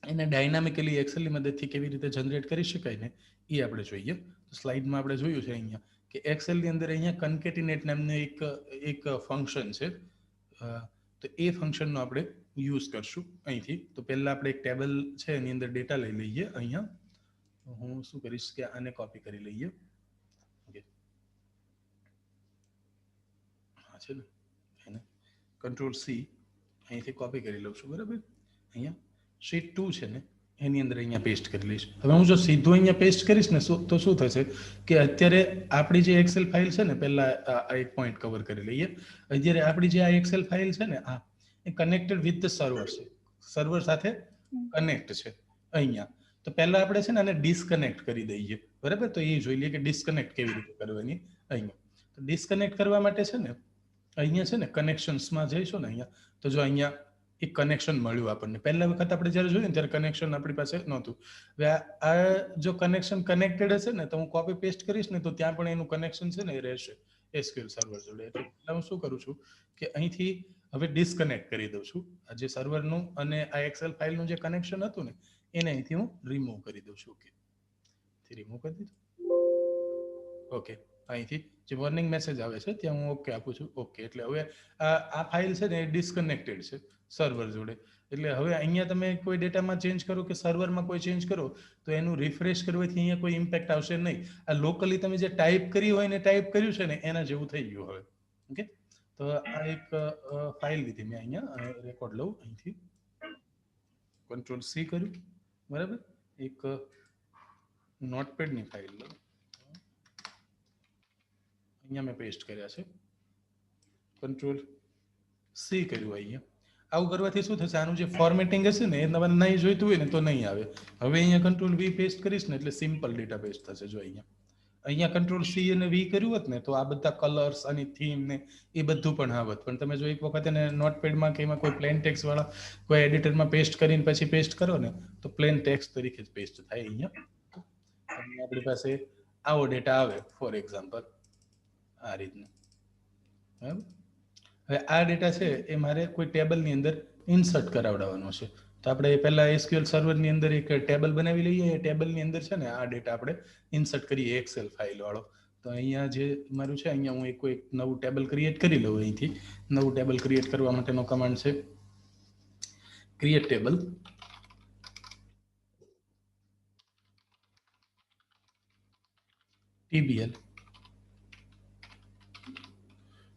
એને ડાયનામિકલી એક્સેલ ની મદદથી કેવી રીતે જનરેટ કરી શકાય ને એ આપણે જોઈએ. તો સ્લાઇડમાં આપણે જોયું છે અહીંયા કે એક્સેલ ની અંદર અહીંયા કન્કેટિનેટ નામનું એક ફંક્શન છે. તો એ ફંક્શનનો આપણે યુઝ કરશું અહીંથી. તો પહેલા આપણે એક ટેબલ છે એની અંદર ડેટા લઈ લઈએ. અહીંયા હું શું કરીશ કે આને કોપી કરી લઈએ. ઓકે, હા છે ને, એને કંટ્રોલ સી અહીંથી કોપી કરી લઉં છું. બરાબર, અહીંયા શીટ 2 છે ને એની અંદર અહીંયા પેસ્ટ કરી લઈશ. હવે હું જો સીધું અહીંયા પેસ્ટ કરીશ ને તો શું થશે કે અત્યારે આપણી જે એક્સેલ ફાઇલ છે ને, પહેલા આ એક પોઈન્ટ કવર કરી લઈએ. અત્યારે આપણી જે આ એક્સેલ ફાઇલ છે ને, આ એ કનેક્ટેડ વિથ ધ સર્વર છે, સર્વર સાથે કનેક્ટ છે અહીંયા. તો પહેલા આપણે છે ને આને ડિસ્કનેક્ટ કરી દઈએ. બરાબર, તો એ જોઈ લઈએ કે ડિસ્કનેક્ટ કેવી રીતે કરવાની. અહીંયા તો ડિસ્કનેક્ટ કરવા માટે છે ને અહીંયા છે ને કનેક્શન્સમાં જઈશું ને અહીંયા, તો જો અહીંયા એક કનેક્શન મળ્યું આપણને. પહેલા વખત આપણે જ્યારે જોયું ને ત્યારે કનેક્શન આપણી પાસે નહોતું. હવે આ જો કનેક્શન કનેક્ટેડ હશે ને તો હું કોપી પેસ્ટ કરીશ ને તો ત્યાં પણ એનું કનેક્શન છે ને એ રહેશે એસક્યુએલ સર્વર જોડે. એટલે પહેલા હું શું કરું છું કે અહીંથી હવે ડિસ્કનેક્ટ કરી દઉં છું. આ જે સર્વરનું અને આ એક્સેલ ફાઇલનું જે કનેક્શન હતું ને એને અહીંથી હું રિમૂવ કરી દઉં છું. ઓકે, રિમૂવ કરી દીધું. ઓકે, અહીંથી જે વોર્નિંગ મેસેજ આવે છે ત્યાં હું ઓકે આપું છું. ઓકે, એટલે હવે આ ફાઇલ છે ને એ ડિસ્કનેક્ટેડ છે સર્વર જોડે. એટલે હવે અહીંયા તમે કોઈ ડેટામાં ચેન્જ કરો કે સર્વરમાં કોઈ ચેન્જ કરો તો એનું રિફ્રેશ કરવાથી અહીંયા કોઈ ઇમ્પેક્ટ આવશે નહીં. આ લોકલી તમે જે ટાઈપ કરી હોય ને ટાઈપ કર્યું છે ને એના જેવું થઈ ગયું હવે. ઓકે, તો આ એક ફાઇલ લીધી મેં અહીંયા રેકોર્ડ લઉં અહીંથી, કંટ્રોલ સી કર્યું. બરાબર, એક નોટપેડની ફાઇલ લઉં, અહીંયા મેં પેસ્ટ કર્યા છે. કંટ્રોલ સી કર્યું અહીંયા. આવું કરવાથી શું થશે, આનું જે ફોર્મેટિંગ હશે ને એ તમારે નહીં જોઈતું હોય ને તો નહીં આવે. હવે અહીંયા કંટ્રોલ વી પેસ્ટ કરીશ ને એટલે સિમ્પલ ડેટા પેસ્ટ થશે. જો અહીંયા કંટ્રોલ સી અને વી કર્યું હોત ને તો આ બધા કલર્સ અને થીમ ને એ બધું પણ આવત. પણ તમે જો એક વખત એને નોટપેડમાં કે એમાં કોઈ પ્લેન ટેક્સ્ટ વાળા કોઈ એડિટરમાં પેસ્ટ કરીને પછી પેસ્ટ કરો ને તો પ્લેન ટેક્સ્ટ તરીકે જ પેસ્ટ થાય. અહીંયા આપણી પાસે આવો ડેટા આવે ફોર એક્ઝામ્પલ આ રીતનું. બરાબર, હવે આ ડેટા છે એ મારે કોઈ ટેબલની અંદર ઇન્સર્ટ કરાવડાવવાનો છે. તો આપણે પહેલા એસક્યુએલ સર્વરની અંદર એક ટેબલ બનાવી લઈએ. એ ટેબલની અંદર છે ને આ ડેટા આપણે ઇન્સર્ટ કરીએ એક્સેલ ફાઇલ વાળો. તો અહીંયા જે મારું છે અહીંયા હું કોઈ નવું ટેબલ ક્રિએટ કરી લઉં. અહીંથી નવું ટેબલ ક્રિએટ કરવા માટેનો કમાન્ડ છે ક્રિએટ ટેબલ. TBL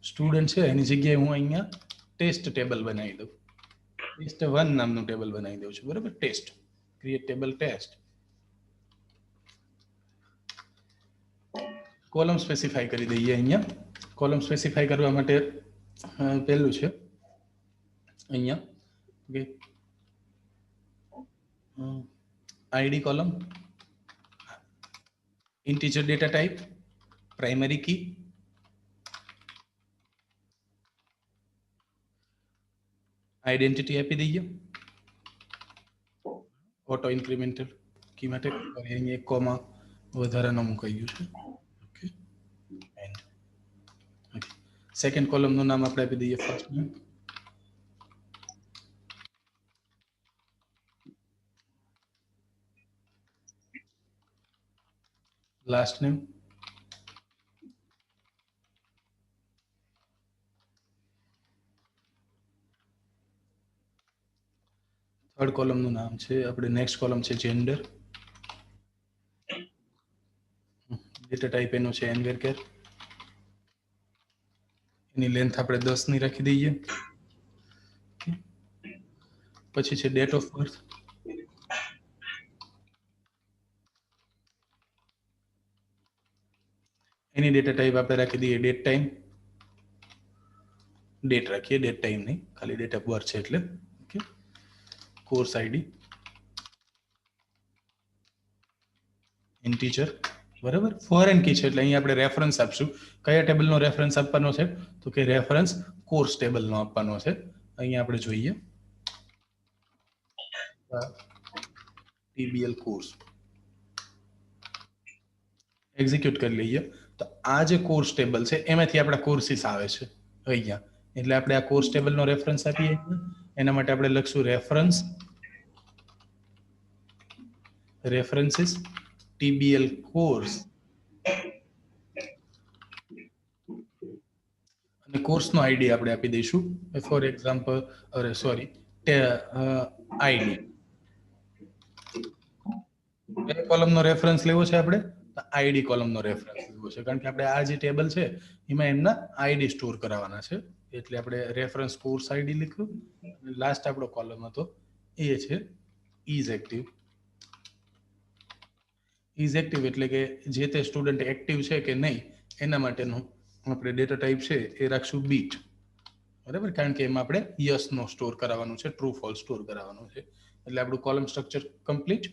સ્ટુડન્ટ છે એની જગ્યાએ હું અહીંયા ટેસ્ટ ટેબલ બનાવી દઉં. ટેસ્ટ 1 નામનું ટેબલ બનાવી દઉં છું. બરાબર, test create table test. Column specify કરી દઈએ. અહીંયા કોલમ સ્પેસિફાઈ કરવા માટે પહેલું છે અહીંયા okay ID column, integer data type, primary key, identity આપી દઈએ. ઓટો ઇન્ક્રીમેન્ટલ કી માટે અહીંયા એક કોમા વધારાનો મુકાઈ ગયું છે. ઓકે, સેકન્ડ કોલમનું નામ આપણે આપી દઈએ first name. Last name. Third કોલમનું નામ છે આપણે નેક્સ્ટ કોલમ છે જેન્ડર. ડેટા ટાઈપ એનો છે એનવેરકેર. એની લેન્થ આપણે 10 ની રાખી દઈએ. પછી છે ડેટ ઓફ બર્થ. એની ડેટા ટાઈપ આપણે રાખી દઈએ ડેટ ટાઈમ. ડેટ રાખીએ, ડેટ ટાઈમ નહીં, ખાલી ડેટ ઓફ બર્થ છે એટલે. Okay, course ID integer. બરાબર, ફોરેન કી છે એટલે અહીં આપણે રેફરન્સ આપશું. કયા ટેબલનો રેફરન્સ આપવાનો છે તો કે રેફરન્સ કોર્સ ટેબલનો આપવાનો છે. અહીંયા આપણે જોઈએ TBL કોર્સ એક્ઝિક્યુટ કરી લઈએ. તો આ જે કોર્સ ટેબલ છે એમાંથી આપણા કોર્સિસ આવે છે અહીંયા. એટલે આપણે આ કોર્સ ટેબલનો રેફરન્સ આપીએ. એના માટે આપણે લખશું રેફરન્સ રેફરન્સીસ TBL કોર્સ અને કોર્સનો આઈડી આપણે આપી દઈશું. ફોર એક્ઝામ્પલ સોરી આઈડી કયા કોલમનો રેફરન્સ લેવો છે આપણે? આઈડી કોલમનો રેફરન્સ લેવો છે, કારણ કે આપણે આ જે ટેબલ છે એમાં એમના આઈડી સ્ટોર કરાવવાના છે. એટલે આપણે રેફરન્સ કોર્સ આઈડી લખ્યું. લાસ્ટ આપણો કોલમ હતો એ છે ઇઝ એક્ટિવ. ઇઝ એક્ટિવ એટલે કે જે તે સ્ટુડન્ટ એક્ટિવ છે કે નહીં એના માટેનું આપણે ડેટા ટાઈપ છે એ રાખશું બીટ. બરાબર, કારણ કે એમાં આપણે યસ નો સ્ટોર કરાવવાનું છે, ટ્રુ ફોલ્સ સ્ટોર કરાવવાનું છે. એટલે આપણું કોલમ સ્ટ્રક્ચર કમ્પ્લીટ.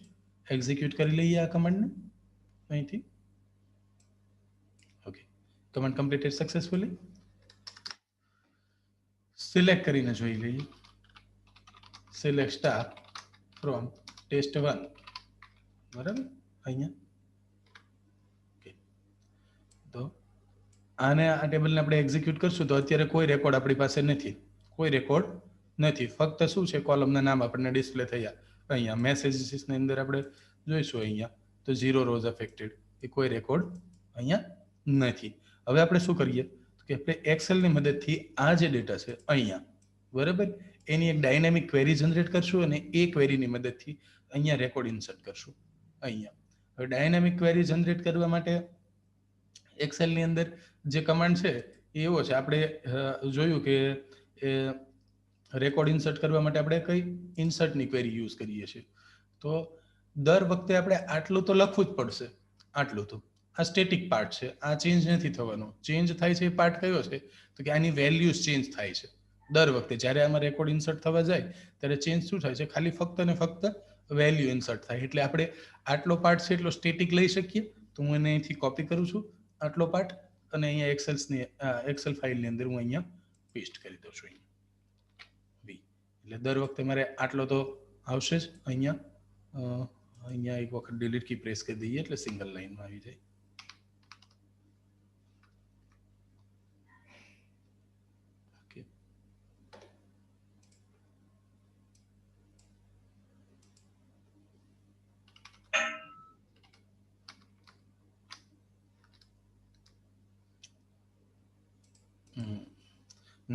એક્ઝિક્યુટ કરી લઈએ આ કમાન્ડને અહીંથી. Okay, command completed successfully. Select કરીને જોઈ લઈએ. Select star from test1. બરાબર, અહીંયા તો આને આ ટેબલને આપણે એક્ઝિક્યુટ કરશું તો અત્યારે કોઈ રેકોર્ડ આપણી પાસે નથી. કોઈ રેકોર્ડ નથી, ફક્ત શું છે કોલમના નામ આપણને ડિસ્પ્લે થયા. અહીંયા મેસેજીસની અંદર આપણે જોઈશું અહીંયા તો 0 રોઝ અફેક્ટેડ, એ કોઈ રેકોર્ડ અહીંયા નથી. હવે આપણે શું કરીએ કે આપણે એક્સેલની મદદથી આ જે ડેટા છે અહીંયા, બરાબર, એની એક ડાયનેમિક ક્વેરી જનરેટ કરશું અને એ ક્વેરીની મદદથી અહીંયા રેકોર્ડ ઇન્સર્ટ કરશું. અહીંયા હવે ડાયનેમિક ક્વેરી જનરેટ કરવા માટે એક્સેલની અંદર જે કમાન્ડ છે એ એવો છે. આપણે જોયું કે રેકોર્ડ ઇન્સર્ટ કરવા માટે આપણે કઈ ઇન્સર્ટની ક્વેરી યુઝ કરીએ છીએ. તો દર વખતે આપણે આટલું તો લખવું જ પડશે. આટલું તો આ સ્ટેટિક પાર્ટ છે, આ ચેન્જ નથી થવાનો. ચેન્જ થાય છે એ પાર્ટ કયો છે તો કે આની વેલ્યુઝ ચેન્જ થાય છે દર વખતે. જ્યારે આમાં રેકોર્ડ ઇન્સર્ટ થવા જાય ત્યારે ચેન્જ શું થાય છે? ખાલી ફક્ત ને ફક્ત વેલ્યુ ઇન્સર્ટ થાય. એટલે આપણે આટલો પાર્ટ છે એટલો સ્ટેટિક લઈ શકીએ. તો હું એને અહીંથી કોપી કરું છું આટલો પાર્ટ અને અહીંયા એક્સેલ ફાઇલની અંદર હું અહીંયા પેસ્ટ કરી દઉં છું. એટલે દર વખતે મારે આટલો તો આવશે જ. અહીંયા એક વખત ડિલીટ કી પ્રેસ કરી દઈએ એટલે સિંગલ લાઈનમાં આવી જાય. ઓકે,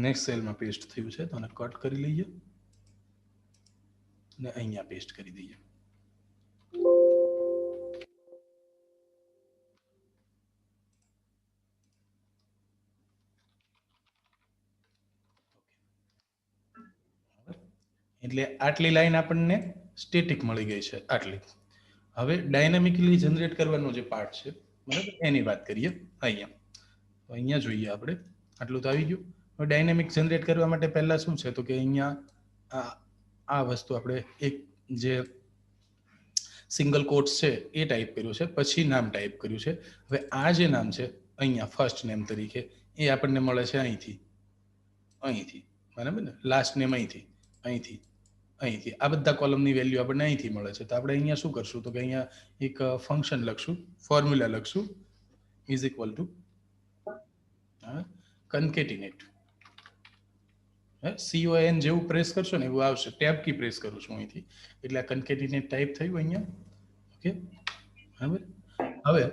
નેક્સ્ટ સેલમાં પેસ્ટ થયું છે તો આને કટ કરી લઈએ અને અહીંયા પેસ્ટ કરી દઈએ. એટલે આટલી લાઈન આપણને સ્ટેટિક મળી ગઈ છે આટલી. હવે ડાયનામિકલી જનરેટ કરવાનો જે પાર્ટ છે, બરાબર, એની વાત કરીએ. અહીંયા જોઈએ આપણે આટલું તો આવી ગયું. હવે ડાયનામિક જનરેટ કરવા માટે પહેલા શું છે તો કે અહીંયા આ વસ્તુ આપણે એક જે સિંગલ કોટ્સ છે એ ટાઈપ કર્યું છે, પછી નામ ટાઈપ કર્યું છે. હવે આ જે નામ છે અહીંયા ફર્સ્ટ નેમ તરીકે એ આપણને મળે છે અહીંથી, બરાબર ને? લાસ્ટ નેમ અહીંથી, આ બધા કોલમની વેલ્યુ આપણને અહીંથી મળે છે. તો આપણે અહીંયા શું કરશું તો કે અહીંયા એક ફંક્શન લખશું, ફોર્મ્યુલા લખશું, ઇઝ ઇક્વલ ટુ કન્કેટિનેટ. CON જેવું પ્રેસ કરશો ને એવું આવશે. ટેબ કી પ્રેસ કરું છું અહીંથી એટલે આ કન્કેટિનેટ ટાઈપ થયું અહીંયા. ઓકે, બરાબર. હવે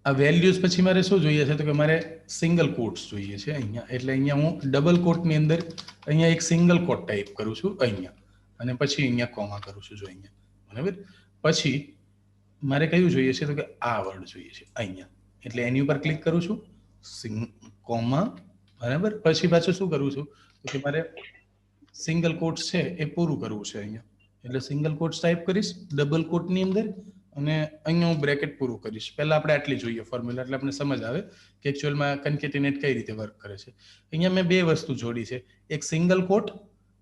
આ વેલ્યુઝ પછી મારે શું જોઈએ છે તો કે મારે સિંગલ કોટ્સ જોઈએ છે અહીંયા. એટલે અહીંયા હું ડબલ કોટની અંદર અહીંયા એક સિંગલ કોટ ટાઈપ કરું છું અહીંયા, અને પછી અહીંયા કોમા કરું છું. જો અહીંયા, બરાબર. પછી મારે કયું જોઈએ છે તો કે આ વર્ડ જોઈએ છે અહીંયા. એટલે એની ઉપર ક્લિક કરું છું, કોમા, બરાબર. પછી પાછું શું કરું છું તો કે મારે સિંગલ કોટ્સ છે એ પૂરું કરવું છે અહીંયા. એટલે સિંગલ કોટ્સ ટાઈપ કરીશ ડબલ કોટની અંદર અને અહીંયા હું બ્રેકેટ પૂરું કરીશ. પહેલા આપણે આટલી જોઈએ ફોર્મ્યુલા, એટલે આપણે સમજ આવે કે એકચ્યુઅલમાં કન્કેટિનેટ કઈ રીતે વર્ક કરે છે. અહીંયા મેં બે વસ્તુ જોડી છે, એક સિંગલ કોટ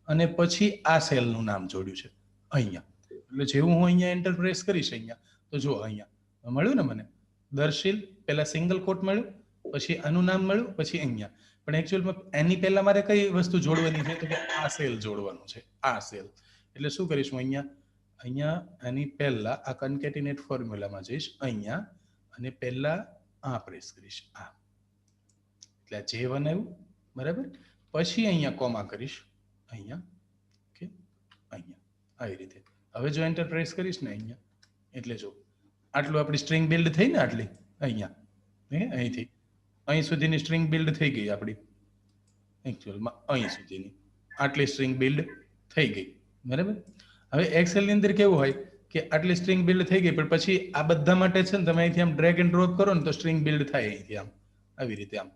અને પછી આ સેલનું નામ જોડ્યું છે અહીંયા. એટલે જેવું હું અહીંયા એન્ટર પ્રેસ કરીશ અહીંયા તો જો અહીંયા મળ્યું ને મને દર્શિલ. પહેલા સિંગલ કોટ મળ્યું, પછી આનું નામ મળ્યું, પછી અહીંયા. પણ એકચ્યુઅલમાં એની પહેલા મારે કઈ વસ્તુ જોડવાની છે તો કે આ સેલ જોડવાનું છે, આ સેલ. એટલે શું કરીશું અહીંયા આની પહેલા આ કન્કેટિનેટ ફોર્મ્યુલામાં જઈશ અહીંયા અને પહેલા આ પ્રેસ કરીશ આ. એટલે J1 આવ્યું, બરાબર. પછી અહીંયા કોમા કરીશ અહીંયા, ઓકે, અહીંયા આવી રીતે. હવે જો એન્ટર પ્રેસ કરીશ ને અહીંયા, એટલે જો આટલું આપણી સ્ટ્રિંગ બિલ્ડ થઈ ને, આટલી અહીંયા અહીંથી અહીં સુધીની સ્ટ્રિંગ બિલ્ડ થઈ ગઈ આપણી, એકચ્યુઅલમાં અહીં સુધીની આટલી સ્ટ્રિંગ બિલ્ડ થઈ ગઈ, બરાબર. હવે એક્સેલ ની અંદર કેવું હોય કે આટલી સ્ટ્રિંગ બિલ્ડ થઈ ગઈ, પણ પછી આ બધા માટે છે ને તમે અહીંથી આમ ડ્રેગ એન્ડ ડ્રોપ કરો ને તો સ્ટ્રિંગ બિલ્ડ થાય અહીંથી આમ આવી રીતે, આમ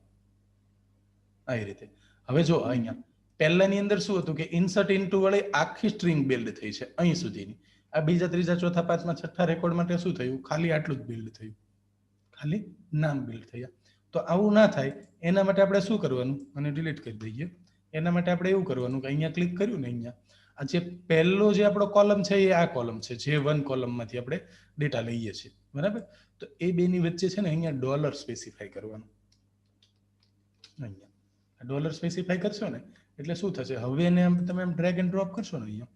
આવી રીતે. હવે જો અહીંયા પહેલાની અંદર શું હતું કે ઇન્સર્ટ ઇન્ટુ વડે આખી સ્ટ્રિંગ બિલ્ડ થઈ છે અહીં સુધીની. આ બીજા, ત્રીજા, ચોથા, પાંચમા, છઠ્ઠા રેકોર્ડ માટે શું થયું? ખાલી આટલું જ બિલ્ડ થયું, ખાલી નામ બિલ્ડ થયા. તો આવું ના થાય એના માટે આપણે શું કરવાનું? અને ડિલીટ કરી દઈએ. એના માટે આપણે એવું કરવાનું કે અહીંયા ક્લિક કર્યું ને, અહીંયા આ જે પહેલો જે આપણો કોલમ છે એ આ કોલમ છે, જે વન કોલમમાંથી આપણે ડેટા લઈએ છીએ, બરાબર. તો એ બેની વચ્ચે છે ને અહીંયા ડોલર સ્પેસિફાઈ કરવાનું. અહીંયા ડોલર સ્પેસિફાઈ કરશો ને એટલે શું થશે? હવે એને તમે એમ ડ્રેગ એન્ડ ડ્રોપ કરશો ને અહીંયા,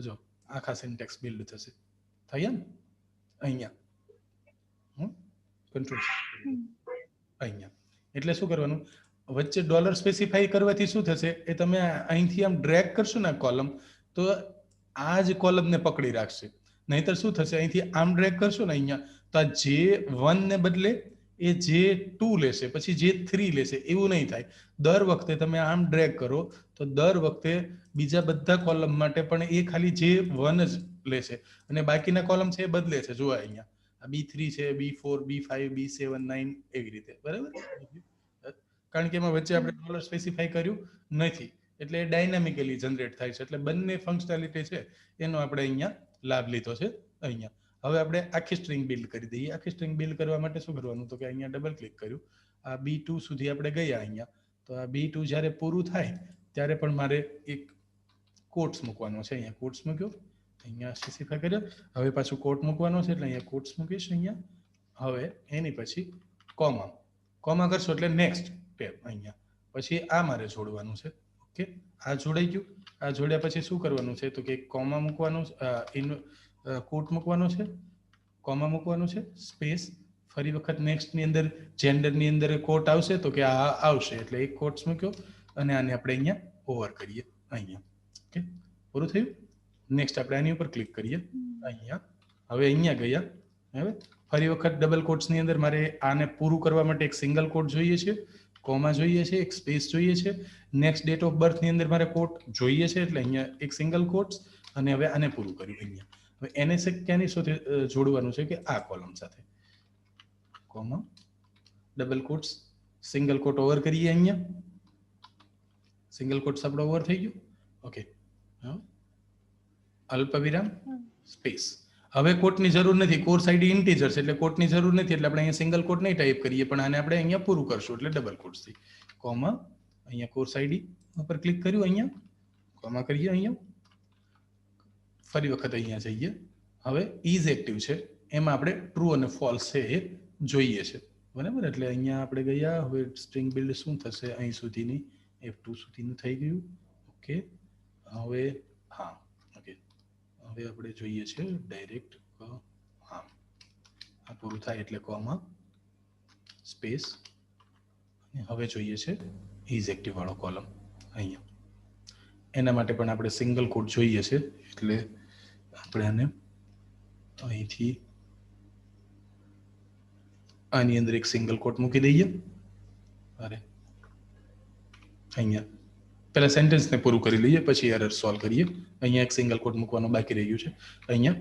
જો આખા સિન્ટેક્સ બિલ્ડ થશે. થયા ને અહીંયા કંટ્રોલ અહીંયા. એટલે શું કરવાનું? વચ્ચે ડોલર સ્પેસિફાઈ કરવાથી શું થશે? એ તમે અહીંથી આમ ડ્રેગ કરશો ને કોલમ, તો આ જ કોલમને પકડી રાખશે. નહીતર શું થશે? અહીંથી આમ ડ્રેગ કરશો ને અહીંયા, તો આ J1 ને બદલે એ J2 લેશે, પછી J3 લેશે. એવું નહીં થાય. દર વખતે તમે આમ ડ્રેગ કરો તો દર વખતે બીજા બધા કોલમ માટે પણ એ ખાલી J1 જ લેશે અને બાકીના કોલમ છે એ બદલે છે. જુઓ અહીંયા આ B3 છે, B4, B5, B7, 9 એવી રીતે, બરાબર. કારણ કે એમાં વચ્ચે આપણે ડોલર સ્પેસિફાઈ કર્યું નથી, એટલે એ ડાયનામિકલી જનરેટ થાય છે. એટલે બંને ફંક્શનાલિટી છે એનો આપણે અહીંયા લાભ લીધો છે અહીંયા. હવે આપણે આખી સ્ટ્રિંગ બિલ્ડ કરી દઈએ. આખી સ્ટ્રિંગ બિલ્ડ કરવા માટે શું કરવાનું? તો કે અહીંયા ડબલ ક્લિક કર્યું, આ B2 સુધી આપણે ગયા અહીંયા. તો આ B2 જ્યારે પૂરું થાય ત્યારે પણ મારે એક કોટ્સ મૂકવાનો છે. અહીંયા કોટ્સ મૂક્યો, અહીંયા સ્પેસિફાઈ કર્યો. હવે પાછું કોટ મૂકવાનો છે એટલે અહીંયા કોટ્સ મૂકીશ અહીંયા. હવે એની પછી કોમા કરશો એટલે નેક્સ્ટ ટેબ અહીંયા. પછી આ મારે જોડવાનું છે. ઓકે, આ જોડાઈ ગયું. આ જોડ્યા પછી શું કરવાનું છે? તો કે કોમા મૂકવાનું, કોટ મૂકવાનો છે, કોમા મૂકવાનું છે, સ્પેસ, ફરી વખત નેક્સ્ટ ની અંદર જેન્ડર ની અંદર કોટ આવશે તો કે આ આવશે એટલે એક કોટ્સ મૂક્યો અને આને આપણે અહીંયા ઓવર કરીએ અહીંયા. ઓકે, પૂરું થયું. નેક્સ્ટ આપણે આની ઉપર ક્લિક કરીએ અહીંયા. હવે અહીંયા ગયા. હવે ફરી વખત ડબલ કોટ્સ ની અંદર મારે આને પૂરું કરવા માટે એક સિંગલ કોટ જોઈએ છે, કોમા જોઈએ છે, એક સ્પેસ જોઈએ છે. નેક્સ્ટ ડેટ ઓફ બર્થ ની અંદર મારે કોટ જોઈએ છે એટલે અહીંયા એક સિંગલ કોટ્સ અને હવે આને પૂરું કર્યું અહીંયા. હવે એને ક્યાંની સાથે જોડવાનું છે કે આ કોલમ સાથે, કોમા, ડબલ કોટ્સ, સિંગલ કોટ ઓવર કરીએ અહીંયા. સિંગલ કોટ્સ આપણો ઓવર થઈ ગયું. ઓકે, અલ્પવિરામ, સ્પેસ. હવે કોટની જરૂર નથી, કોર્સ આઈડી ઇન્ટીજર છે એટલે કોટની જરૂર નથી, એટલે આપણે અહીંયા સિંગલ કોટ નહીં ટાઈપ કરીએ, પણ આને આપણે અહીંયા પૂરું કરશું એટલે ડબલ કોટ્સ થી. કોમા, અહીંયા કોર્સ આઈડી ઉપર ક્લિક કર્યું, અહીંયા કોમા કરીએ, અહીંયા ફરી વખત અહીંયા જઈએ. હવે ઇઝ એક્ટિવ છે એમાં આપણે ટ્રુ અને ફોલ્સ છે એ જોઈએ છે, બરાબર. એટલે અહીંયા આપણે ગયા. હવે સ્ટ્રિંગ બિલ્ડ શું થશે? અહીં સુધીની F2 સુધીનું થઈ ગયું. ઓકે, હવે હા, ઓકે, હવે આપણે જોઈએ છે ડાયરેક્ટ હા, આ પૂરું થાય એટલે કોમા, સ્પેસ, અને હવે જોઈએ છે ઇઝ એક્ટિવ વાળો કોલમ અહીંયા. એના માટે પણ આપણે સિંગલ કોટ જોઈએ છે એટલે આપણે આને અહીંથી આની અંદર એક સિંગલ કોટ મૂકી દઈએ. અરે અહીંયા પહેલા સેન્ટેન્સને પૂરું કરી લઈએ પછી એરર સોલ્વ કરીએ. અહીંયા એક સિંગલ કોટ મૂકવાનું બાકી રહ્યું છે અહીંયા.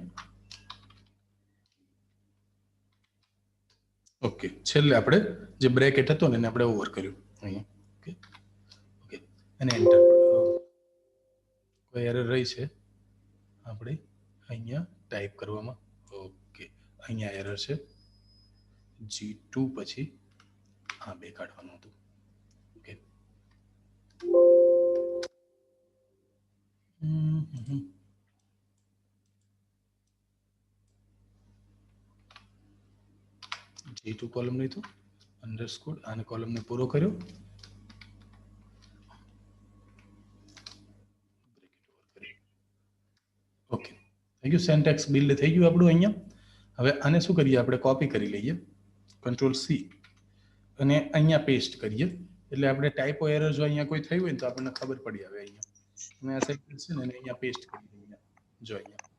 ઓકે, છેલ્લે આપણે જે બ્રેકેટ હતો ને એને આપણે ઓવર કર્યું અહીંયા. ઓકે ઓકે, અને એન્ટર. કોઈ એરર રહી છે આપણે અહીંયા ટાઈપ કરવામાં? ઓકે, અહીંયા એરર છે. G2 પછી આ બે કાઢવાનું હતું. ઓકે, G2 કોલમ નહીં તો અંડરસ્કોર આને કોલમને પૂરો કર્યો. ઓકે, થઈ ગયું. સેન્ટેક્સ બિલ્ડ થઈ ગયું આપણું અહીંયા. હવે આને શું કરીએ? આપણે કોપી કરી લઈએ, Ctrl+C, અને અહીંયા પેસ્ટ કરીએ. એટલે આપણે ટાઈપો એરર જો અહીંયા કોઈ થઈ હોય ને તો આપણને ખબર પડી આવે અહીંયા. મેં આ સેન્ટેન્સ છે ને અહીંયા પેસ્ટ કરી દઈએ. જો અહીંયા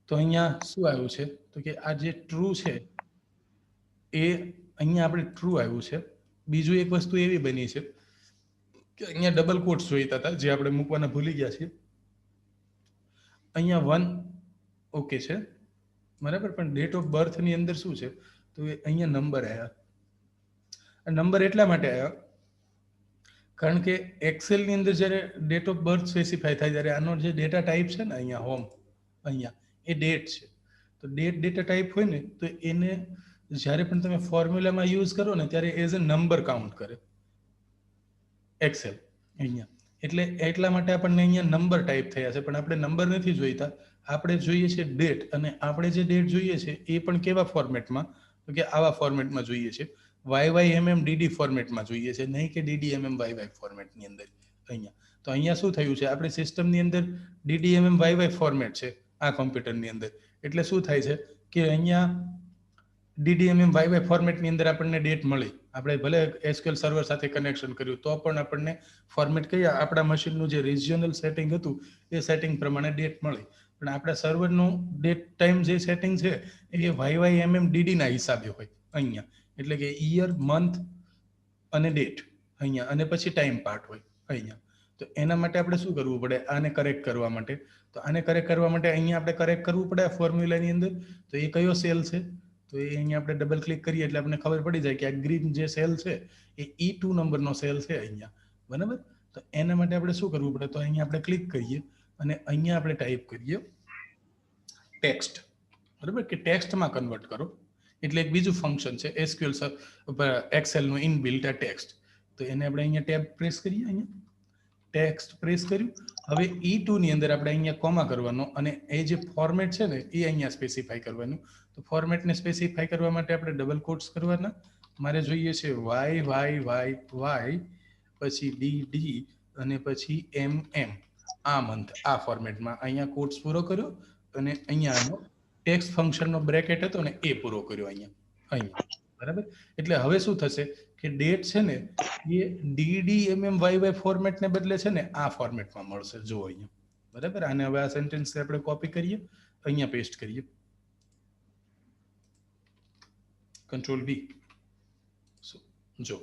તો અહીંયા શું આવ્યું છે તો કે આ જે ટ્રુ છે એ અહીંયા આપણે ટ્રુ આવ્યું છે. બીજું એક વસ્તુ એવી બની છે કે અહીંયા ડબલ કોટ્સ જોઈતા હતા જે આપણે મૂકવાના ભૂલી ગયા છીએ. અહીંયા 1 ઓકે છે બરાબર, પણ ડેટ ઓફ બર્થ ની અંદર શું છે તો એ અહીંયા નંબર આવ્યા. નંબર એટલા માટે આવ્યા કારણ કે એક્સેલ ની અંદર જ્યારે ડેટ ઓફ બર્થ સ્પેસિફાય થાય ત્યારે આનો જે ડેટા ટાઈપ છે ને અહીંયા હોમ અહીંયા એ ડેટ છે. તો ડેટા ટાઈપ હોય ને તો એને જ્યારે પણ તમે ફોર્મ્યુલામાં યુઝ કરો ને ત્યારે એઝ અ નંબર કાઉન્ટ કરે એક્સેલ અહીંયા. એટલે એટલા માટે આપણને અહીંયા નંબર ટાઈપ થયા છે, પણ આપણે નંબર નથી જોઈતા, આપણે જોઈએ છે ડેટ. અને આપણે જે ડેટ જોઈએ છે એ પણ કેવા ફોર્મેટમાં તો કે આવા ફોર્મેટમાં જોઈએ છે, YYMMDD ફોર્મેટમાં જોઈએ છે, નહીં કે DDMMYY ફોર્મેટની અંદર અહીંયા. તો અહીંયા શું થયું છે, આપણી સિસ્ટમની અંદર DDMMYY ફોર્મેટ છે આ કોમ્પ્યુટરની અંદર. એટલે શું થાય છે કે અહીંયા DDMMYY ફોર્મેટની અંદર આપણને ડેટ મળી. આપણે ભલે SQL સર્વર સાથે કનેક્શન કર્યું તો પણ આપણને ફોર્મેટ કયા આપણા મશીનનું જે રિજિયનલ સેટિંગ હતું એ સેટિંગ પ્રમાણે ડેટ મળી. પણ આપણા સર્વરનું ડેટ ટાઈમ જે સેટિંગ છે એ YYMMDD ના હિસાબે હોય અહીંયા. એટલે કે યર, મંથ અને ડેટ અહીંયા, અને પછી ટાઈમ પાર્ટ હોય અહીંયા. તો એના માટે આપણે શું કરવું પડે, આને કરેક્ટ કરવા માટે. તો આને કરેક્ટ કરવા માટે અહીંયા આપણે કરેક્ટ કરવું પડે આ ફોર્મ્યુલાની અંદર. તો એ કયો સેલ છે તો એ અહીંયા આપણે ડબલ ક્લિક કરીએ એટલે આપણને ખબર પડી જાય કે આ ગ્રીન જે સેલ છે એ E2 નંબરનો સેલ છે અહીંયા, બરાબર. તો એના માટે આપણે શું કરવું પડે, તો અહીંયા આપણે ક્લિક કરીએ અને અહીંયા આપણે ટાઈપ કરીએ ટેક્સ્ટ, બરાબર, કે ટેક્સ્ટમાં કન્વર્ટ કરો. એટલે એક બીજું ફંક્શન છે SQL એક્સેલ નું ઇનબિલ્ટ ટેક્સ્ટ. તો એને આપણે અહીંયા ટેબ પ્રેસ કરીએ, અહીંયા ટેક્સ્ટ પ્રેસ કર્યું. હવે E2 ની અંદર આપણે અહીંયા કોમા કરવાનો અને એ જે ફોર્મેટ છે ને એ અહીંયા સ્પેસિફાઈ કરવાનું. તો ફોર્મેટને સ્પેસિફાઈ કરવા માટે આપણે ડબલ કોટ્સ કરવાના. મારે જોઈએ છે YYYY પછી DD અને પછી MM, આ મંથ આ ફોર્મેટમાં અહીંયા કોટ્સ પૂરો કર્યો અને અહીંયા આનો ટેક્સ્ટ ફંક્શનનો બ્રેકેટ હતો ને એ પૂરો કર્યો અહીંયા, બરાબર. એટલે હવે શું થશે કે ડેટ છે ને એ DDMMYY ફોર્મેટને બદલે છે ને આ ફોર્મેટમાં મળશે, જો અહીંયા, બરાબર. આને હવે આ સેન્ટેન્સ આપણે કોપી કરીએ, અહીંયા પેસ્ટ કરીએ, Ctrl V. જો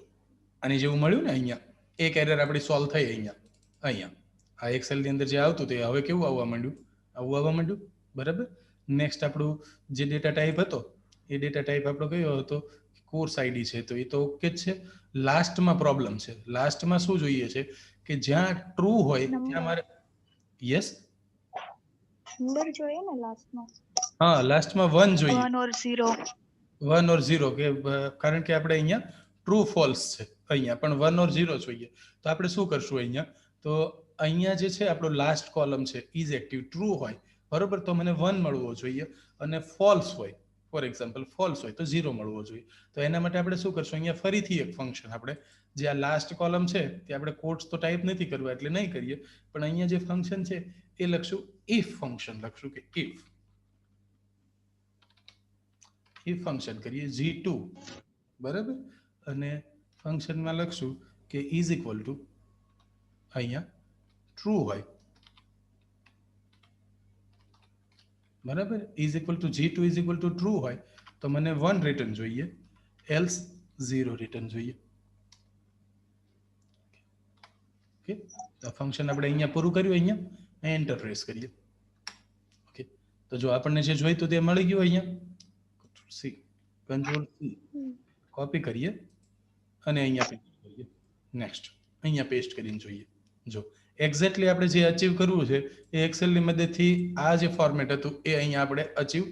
આની જેવું મળ્યું ને અહીંયા, એક એરર આપણી સોલ્વ થઈ અહીંયા. આ એક્સેલ ની અંદર જે આવતું તે હવે કેવું આવવા માંડ્યું, બરાબર. નેક્સ્ટ આપણું જે ડેટા ટાઈપ હતો એ ડેટા ટાઈપ આપણો કયો હતો, કોર્સ આઈડી છે. તો એ તો ઓકે જ છે. લાસ્ટમાં પ્રોબ્લેમ છે. લાસ્ટમાં શું જોઈએ છે કે જ્યાં ટ્રુ હોય ત્યાં મારે યસ નંબર જોઈએ ને લાસ્ટમાં. હા, લાસ્ટમાં 1 જોઈએ, 1 or 0. 1 or 0 કે કારણ કે આપણે અહીંયા ટ્રુ ફોલ્સ છે અહીંયા, પણ 1 or 0 જોઈએ. તો આપણે શું કરશું અહીંયા, તો અહીંયા જે છે આપણો લાસ્ટ કોલમ છે ઇઝ એક્ટિવ, ટ્રુ હોય, બરોબર, તો મને 1 મળવો જોઈએ. અને ફોલ્સ હોય, ફોર એક્ઝામ્પલ ફોલ્સ હોય તો 0 મળવો જોઈએ. તો એના માટે આપણે શું કરશું, અહીંયા ફરીથી એક ફંક્શન આપણે જે આ લાસ્ટ કોલમ છે તે આપણે કોડ્સ તો ટાઈપ નથી કરવા એટલે નહીં કરીએ, પણ અહીંયા જે ફંક્શન છે એ લખશું if ફંક્શન લખશું કે if ફંક્શન કરીએ G2, બરાબર. અને ફંક્શનમાં લખશું કે ઇઝ ઇક્વલ ટુ અહીંયા ટ્રુ હોય, બરાબર. Is equal two G2 is equal two true હોય તો મને 1 રિટર્ન જોઈએ, એલ્સ 0 રિટર્ન જોઈએ. ઓકે, તો ફંક્શન આપણે અહીંયા પૂરું કર્યું, અહીંયા એન્ટર પ્રેસ કરીએ. ઓકે, તો જો આપણને જે જોઈતું તે મળી ગયું. અહીંયા Ctrl C કોપી કરીએ અને અહીંયા પેસ્ટ કરીએ. નેક્સ્ટ અહીંયા પેસ્ટ કરીને જોઈએ. જો એક્ઝેક્ટલી આપણે જે અચીવ કરવું છે એ એક્સેલ ની મદદથી આ જે ફોર્મેટ હતું એ અહીંયા આપણે અચીવ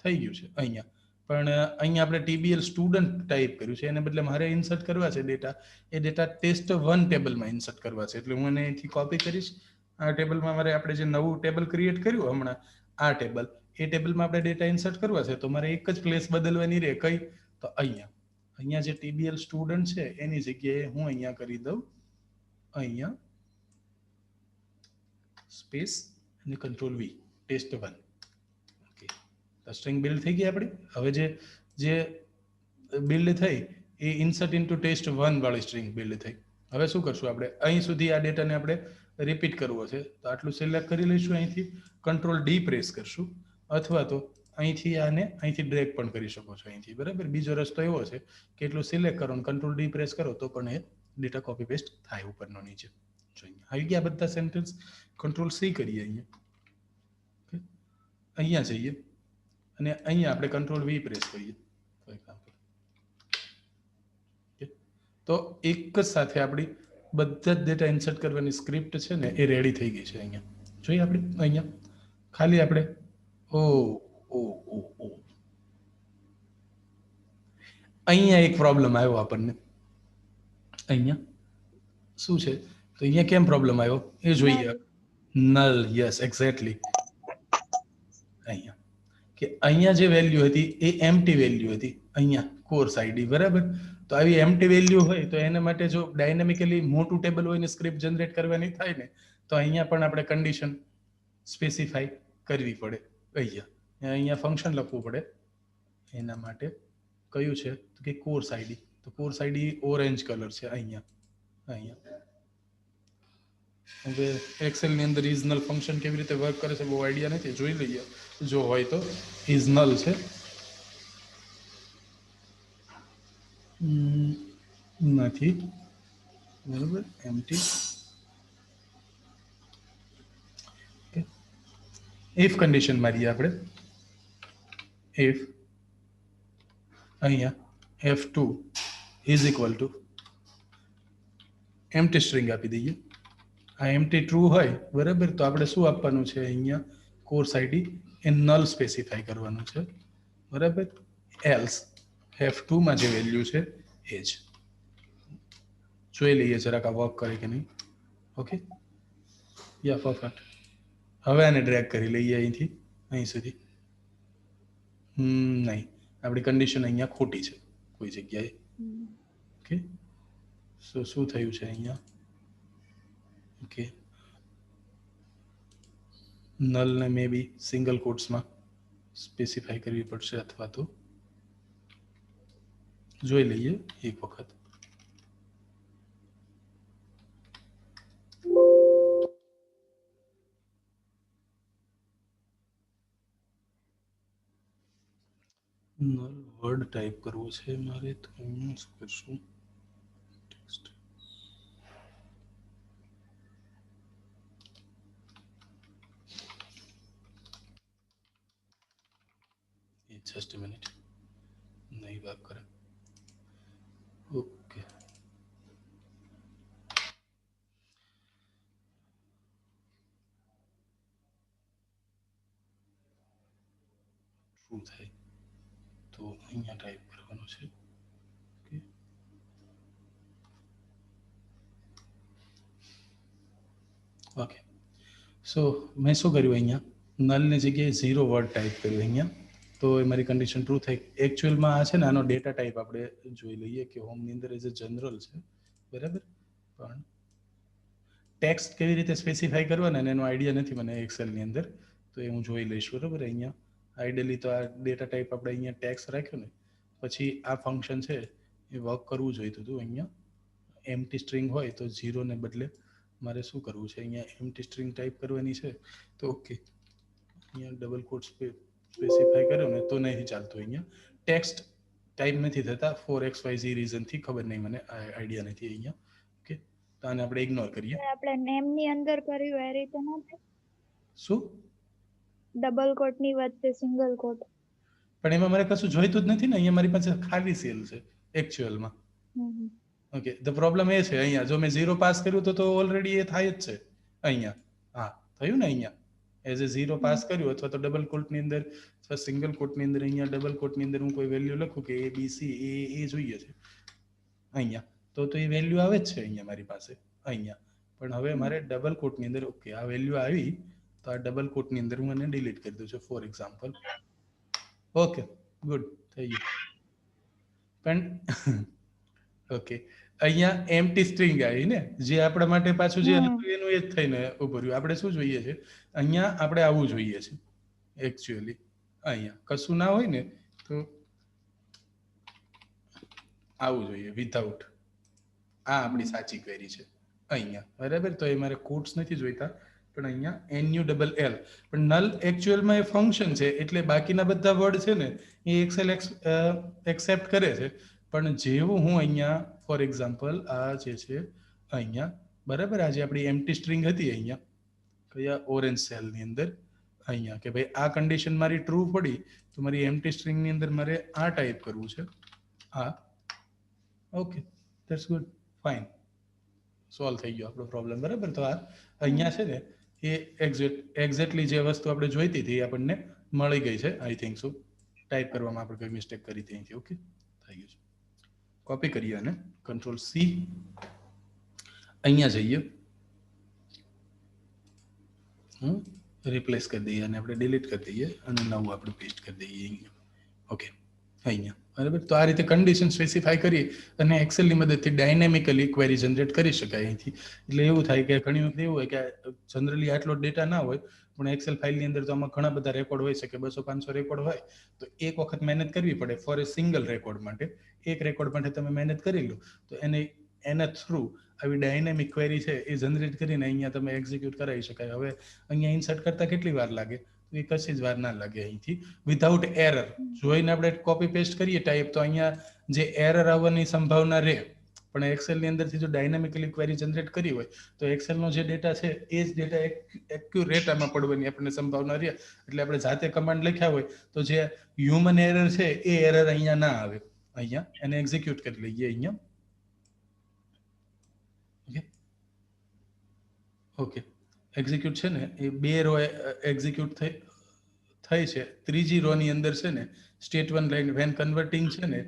થઈ ગયું છે અહીંયા. પણ અહીંયા આપણે TBL સ્ટુડન્ટ ટાઈપ કર્યું છે, એને બદલે મારે ઇન્સર્ટ કરવા છે ડેટા, એ ડેટા test1 ટેબલમાં ઇન્સર્ટ કરવા છે. એટલે હું એને અહીંથી કોપી કરીશ. આ ટેબલમાં મારે આપણે જે નવું ટેબલ ક્રિએટ કર્યું હમણાં આ ટેબલ, એ ટેબલમાં આપણે ડેટા ઇન્સર્ટ કરવા છે. તો મારે એક જ પ્લેસ બદલવાની રહે, કઈ તો અહીંયા જે TBL સ્ટુડન્ટ છે એની જગ્યાએ હું અહીંયા કરી દઉં અહીંયા સ્પેસ અને Ctrl V test1. ઓકે, તો સ્ટ્રિંગ બિલ્ડ થઈ ગઈ આપણી. હવે જે બિલ્ડ થઈ એ ઇન્સર્ટ ઇન્ટુ test1 વાળી સ્ટ્રિંગ બિલ્ડ થઈ. હવે શું કરશું, આપણે અહીં સુધી આ ડેટાને આપણે રિપીટ કરવો છે. તો આટલું સિલેક્ટ કરી લઈશું, અહીંથી Ctrl D પ્રેસ કરશું અથવા તો અહીંથી આને અહીંથી ડ્રેગ પણ કરી શકો છો અહીંથી, બરાબર. બીજો રસ્તો એવો છે કે એટલું સિલેક્ટ કરો અને કંટ્રોલ ડી પ્રેસ કરો તો પણ એ ડેટા કોપી પેસ્ટ થાય ઉપરનો નીચે. જોઈએ આવી ગયા બધા સેન્ટેન્સ. કંટ્રોલ સી કરીએ અહીંયા જઈએ અને અહીંયા આપણે કંટ્રોલ વી પ્રેસ કરીએ ફોર એક્ઝામ્પલ. તો એક જ સાથે આપણી બધા જ ડેટા ઇન્સર્ટ કરવાની સ્ક્રિપ્ટ છે ને એ રેડી થઈ ગઈ છે અહીંયા. જોઈએ આપણે અહીંયા ખાલી આપણે ઓ ઓ ઓ ઓ અહીંયા એક પ્રોબ્લેમ આવ્યો આપણને. અહીંયા શું છે તો અહીંયા કેમ પ્રોબ્લેમ આવ્યો એ જોઈએ. Null, yes exactly. અહીંયા કે અહીંયા જે વેલ્યુ હતી એ એમ્પ્ટી વેલ્યુ હતી અહીંયા કોર્સ આઈડી, બરાબર. તો આવી એમ્પ્ટી વેલ્યુ હોય તો એના માટે જો ડાયનેમિકલી મોટું ટેબલ હોય ને સ્ક્રિપ્ટ જનરેટ કરવાની થાય ને તો અહીંયા પણ આપણે કન્ડિશન સ્પેસિફાઈ કરવી પડે. અહીંયા ફંક્શન લખવું પડે. એના માટે કયું છે તો કે કોર્સ આઈડી. તો કોર્સ આઈડી ઓરેન્જ કલર છે અહીંયા. હવે એક્સેલ ની અંદર ઇઝ નલ ફંક્શન કેવી રીતે વર્ક કરે છે બહુ આઈડિયા નથી, જોઈ લઈએ જો હોય તો. ઇઝ નલ છે નથી, બરાબર. એમ્પ્ટી. ઇફ કન્ડિશન મારીએ આપણે. ઇફ અહીંયા f2 is equal two empty string આપી દઈએ. આ એમ્પ્ટી ટ્રુ હોય, બરાબર, તો આપણે શું આપવાનું છે અહીંયા course ID A null specify કરવાનું છે, બરાબર. એલ્સ f2 માં જે વેલ્યુ છે એ જ. જોઈ લઈએ જરાક આ વર્ક કરે કે નહીં. ઓકે, યા પરફેક્ટ. હવે આને ડ્રેગ કરી લઈએ અહીંથી અહીં સુધી. નહીં, આપણી કન્ડિશન અહીંયા ખોટી છે કોઈ જગ્યાએ. ઓકે, શું થયું છે અહીંયા? ઓકે, નલને મે બી સિંગલ કોટ્સમાં સ્પેસિફાઈ કરવી પડશે અથવા તો જોઈ લઈએ એક વખત. નલ વર્ડ ટાઈપ કરવો છે મારે તો અહીંયા શું કરશું? ટેક્સ્ટ. જસ્ટ અ મિનિટ, નહીં વાત કરે. ઓકે, શું થાય તો અહીંયા ટાઈપ કરવાનું છે. ઓકે, સો મેં શું કર્યું અહીંયા નલની જગ્યાએ 0 વર્ડ ટાઈપ કર્યું અહીંયા. તો એ મારી કન્ડિશન ટ્રુ થઈ. એકચ્યુઅલમાં આ છે ને આનો ડેટા ટાઈપ આપણે જોઈ લઈએ કે હોમની અંદર એઝ અ જનરલ છે, બરાબર. પણ ટેક્સ્ટ કેવી રીતે સ્પેસિફાઈ કરવાના એનો આઈડિયા નથી મને એક્સેલની અંદર, તો એ હું જોઈ લઈશ, બરાબર. અહીંયા આઈડિયલી તો આ ડેટા ટાઈપ આપણે અહીંયા ટેક્સ્ટ રાખ્યો ને પછી આ ફંક્શન છે એ વર્ક કરવું જોઈતું હતું. અહીંયા એમ્પ્ટી સ્ટ્રિંગ હોય તો 0 ને બદલે મારે શું કરવું છે અહીંયા એમ્પ્ટી સ્ટ્રિંગ ટાઈપ કરવાની છે. તો ઓકે, અહીંયા ડબલ કોટ્સ સ્પેસિફાઈ કર્યો ને તો નહીં ચાલતું. અહીંયા ટેક્સ્ટ ટાઈપ નથી થતા ફોર XYZ રીઝનથી, ખબર નહીં મને, આઈડિયા નથી અહીંયા. ઓકે, તો આને આપણે ઇગ્નોર કરીએ. આપણે નેમ ની અંદર કર્યું એ રીતે ન થાય? શું? ડબલ કોટ ની વચ્ચે સિંગલ કોટ. પણ એમાં મારે કશું જોઈતું જ નથી ને, અહીંયા મારી પાસે ખાલી સેલ છે એકચ્યુઅલમાં. ઓકે, ધ પ્રોબ્લેમ એ છે અહીંયા જો મેં 0 પાસ કર્યું તો ઓલરેડી એ થાય જ છે અહીંયા. હા, થયું ને. અહીંયા એઝ એ 0 પાસ કર્યું અથવા તો ડબલ કોટની અંદર અથવા સિંગલ કોટની અંદર અહીંયા ડબલ કોટની અંદર હું કોઈ વેલ્યુ લખું કે ABC એ જોઈએ છે અહીંયા, તો એ વેલ્યુ આવે જ છે અહીંયા મારી પાસે અહીંયા. પણ હવે મારે ડબલ કોટની અંદર ઓકે આ વેલ્યુ આવી તો આ ડબલ કોટની અંદર હું એને ડિલીટ કરી દઉં છું ફોર એક્ઝામ્પલ. ઓકે, ગુડ, થઈ ગયું. પણ ઓકે, અહીંયા એમ્પ્ટી સ્ટ્રિંગ આવી ને જે આપણા માટે પાછું જે હતું એનું એ જ થઈને ઉભું રહ્યું. આપણે શું જોઈએ છે અહીંયા? આપણે આવું જોઈએ છે એકચ્યુઅલી. અહીંયા કશું ના હોય ને તો આવું જોઈએ વિધાઉટ. આ આપણી સાચી ક્વેરી છે અહીંયા, બરાબર. તો એ મારે કોટ્સ નથી જોઈતા, પણ અહીંયા NULL, પણ નલ એકચ્યુઅલમાં એ ફંક્શન છે, એટલે બાકીના બધા વર્ડ છે ને એ એક્સેલ એક્સેપ્ટ કરે છે. પણ જેવું હું અહીંયા ફોર એક્ઝામ્પલ આ જે છે અહીંયા, બરાબર, આજે આપણી એમ્પ્ટી સ્ટ્રિંગ હતી અહીંયા કયા ઓરેન્જ સેલની અંદર, અહીંયા કે ભાઈ આ કન્ડિશન મારી ટ્રુ પડી તો મારી એમ્પ્ટી સ્ટ્રિંગની અંદર મારે આ ટાઈપ કરવું છે, આ. Okay, that's good, fine, solve થઈ ગયો આપણો પ્રોબ્લેમ, બરાબર. તો આ અહીંયા છે ને એ એક્ઝેક્ટલી જે વસ્તુ આપણે જોઈતી હતી એ આપણને મળી ગઈ છે. આઈ થિંક સો ટાઈપ કરવામાં આપણે કોઈ મિસ્ટેક કરી હતી અહીંથી. ઓકે, થઈ ગયું છે. કોપી કરીએ અને કંટ્રોલ સી, અહીંયા જઈએ, રિપ્લેસ કરી દઈએ અને આપણે ડિલીટ કરી દઈએ અને નવું આપણે પેસ્ટ કરી દઈએ અહીંયા. ઓકે, અહીંયા, બરાબર. તો આ રીતે કન્ડિશન સ્પેસિફાઈ કરી અને એક્સેલની મદદથી ડાયનેમિકલી ક્વેરી જનરેટ કરી શકાય અહીંથી. એટલે એવું થાય કે ઘણી વખત એવું હોય કે જનરલી આટલો ડેટા ના હોય, પણ એક્સેલ ફાઇલની અંદર તો આમાં ઘણા બધા રેકોર્ડ હોય શકે, 200-500 રેકોર્ડ હોય, તો એક વખત મહેનત કરવી પડે ફોર એ સિંગલ રેકોર્ડ માટે. એક રેકોર્ડ માટે તમે મહેનત કરી લો તો એના થ્રુ આવી ડાયનેમિક ક્વેરી છે એ જનરેટ કરીને અહીંયા તમે એક્ઝિક્યુટ કરાવી શકાય. હવે અહીંયા ઇન્સર્ટ કરતા કેટલી વાર લાગે? એ કશી જ વાર ના લાગે અહીંથી, વિધાઉટ એરર. જોઈને આપણે કોપી પેસ્ટ કરીએ ટાઈપ તો અહીંયા જે એરર આવવાની સંભાવના રહે, પણ એક્સેલની અંદરથી જો ડાયનેમિકલી ક્વેરી જનરેટ કરી હોય તો એક્સેલનો જે ડેટા છે એ જ ડેટા એક્યુરેટ આમાં પડવાની આપણને સંભાવના રહે. એટલે આપણે જાતે કમાન્ડ લખ્યા હોય તો જે હ્યુમન એરર છે એ એરર અહીંયા ના આવે. અહીંયા એને એક્ઝિક્યુટ કરી લઈએ અહીંયા. ઓકે, એક્ઝિક્યુટ છે ને એ 2 રો એક્ઝિક્યુટ થઈ છે. ત્રીજી રો ની અંદર છે ને સ્ટેટ1 લાઈન વેન કન્વર્ટિંગ છે ને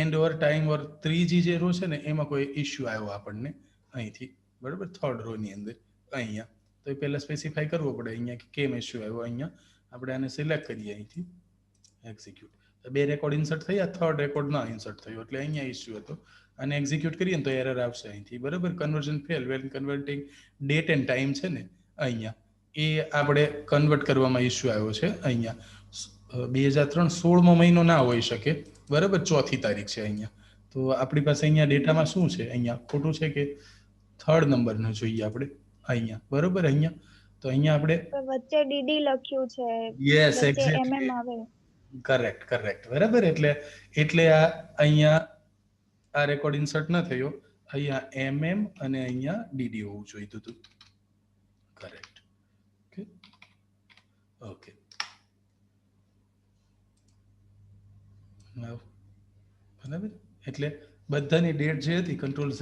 એન્ડ ઓર ટાઈમ ઓર ત્રીજી જે રો છે ને એમાં કોઈ ઇશ્યુ આવ્યો આપણને અહીંથી, બરાબર. થર્ડ રો ની અંદર અહીંયા તો એ પહેલા સ્પેસિફાઈ કરવો પડે અહીંયા કે કેમ ઇશ્યુ આવ્યો. અહીંયા આપણે આને સિલેક્ટ કરીએ અહીંથી, એક્ઝિક્યુટ. 2 રેકોર્ડ ઇન્સર્ટ થયા, થર્ડ રેકોર્ડ ના ઇન્સર્ટ થયો એટલે અહીંયા ઇશ્યુ હતો. અને એક્ઝિક્યુટ કરીએ તો એરર આવશે અહીંથી, બરાબર. Conversion fail when converting date and time છે ને અહીંયા એ આપણે કન્વર્ટ કરવામાં ઇશ્યુ આવ્યો છે. અહીંયા 2003 16મો મહિનો ના હોઈ શકે, બરાબર, 4મી તારીખ છે અહીંયા. તો આપણી પાસે અહીંયા ડેટામાં શું છે? અહીંયા ખોટું છે કે થર્ડ નંબરનું જોઈએ આપણે અહીંયા, બરાબર. અહીંયા તો અહીંયા આપણે વચ્ચે ડીડી લખ્યું છે, યસ, વચ્ચે એક્ઝેક્ટલી, MM આવે. કરેક્ટ, બરાબર. એટલે આ અહીંયા આ રેકોર્ડ ઇન્સર્ટ ન થયો, અહીંયા MM અને અહીંયા DD હોવું જોઈતું હતું. કરેક્ટ. ઓકે, બરાબર. એટલે બધાની ડેટ જે હતી કંટ્રોલ Z,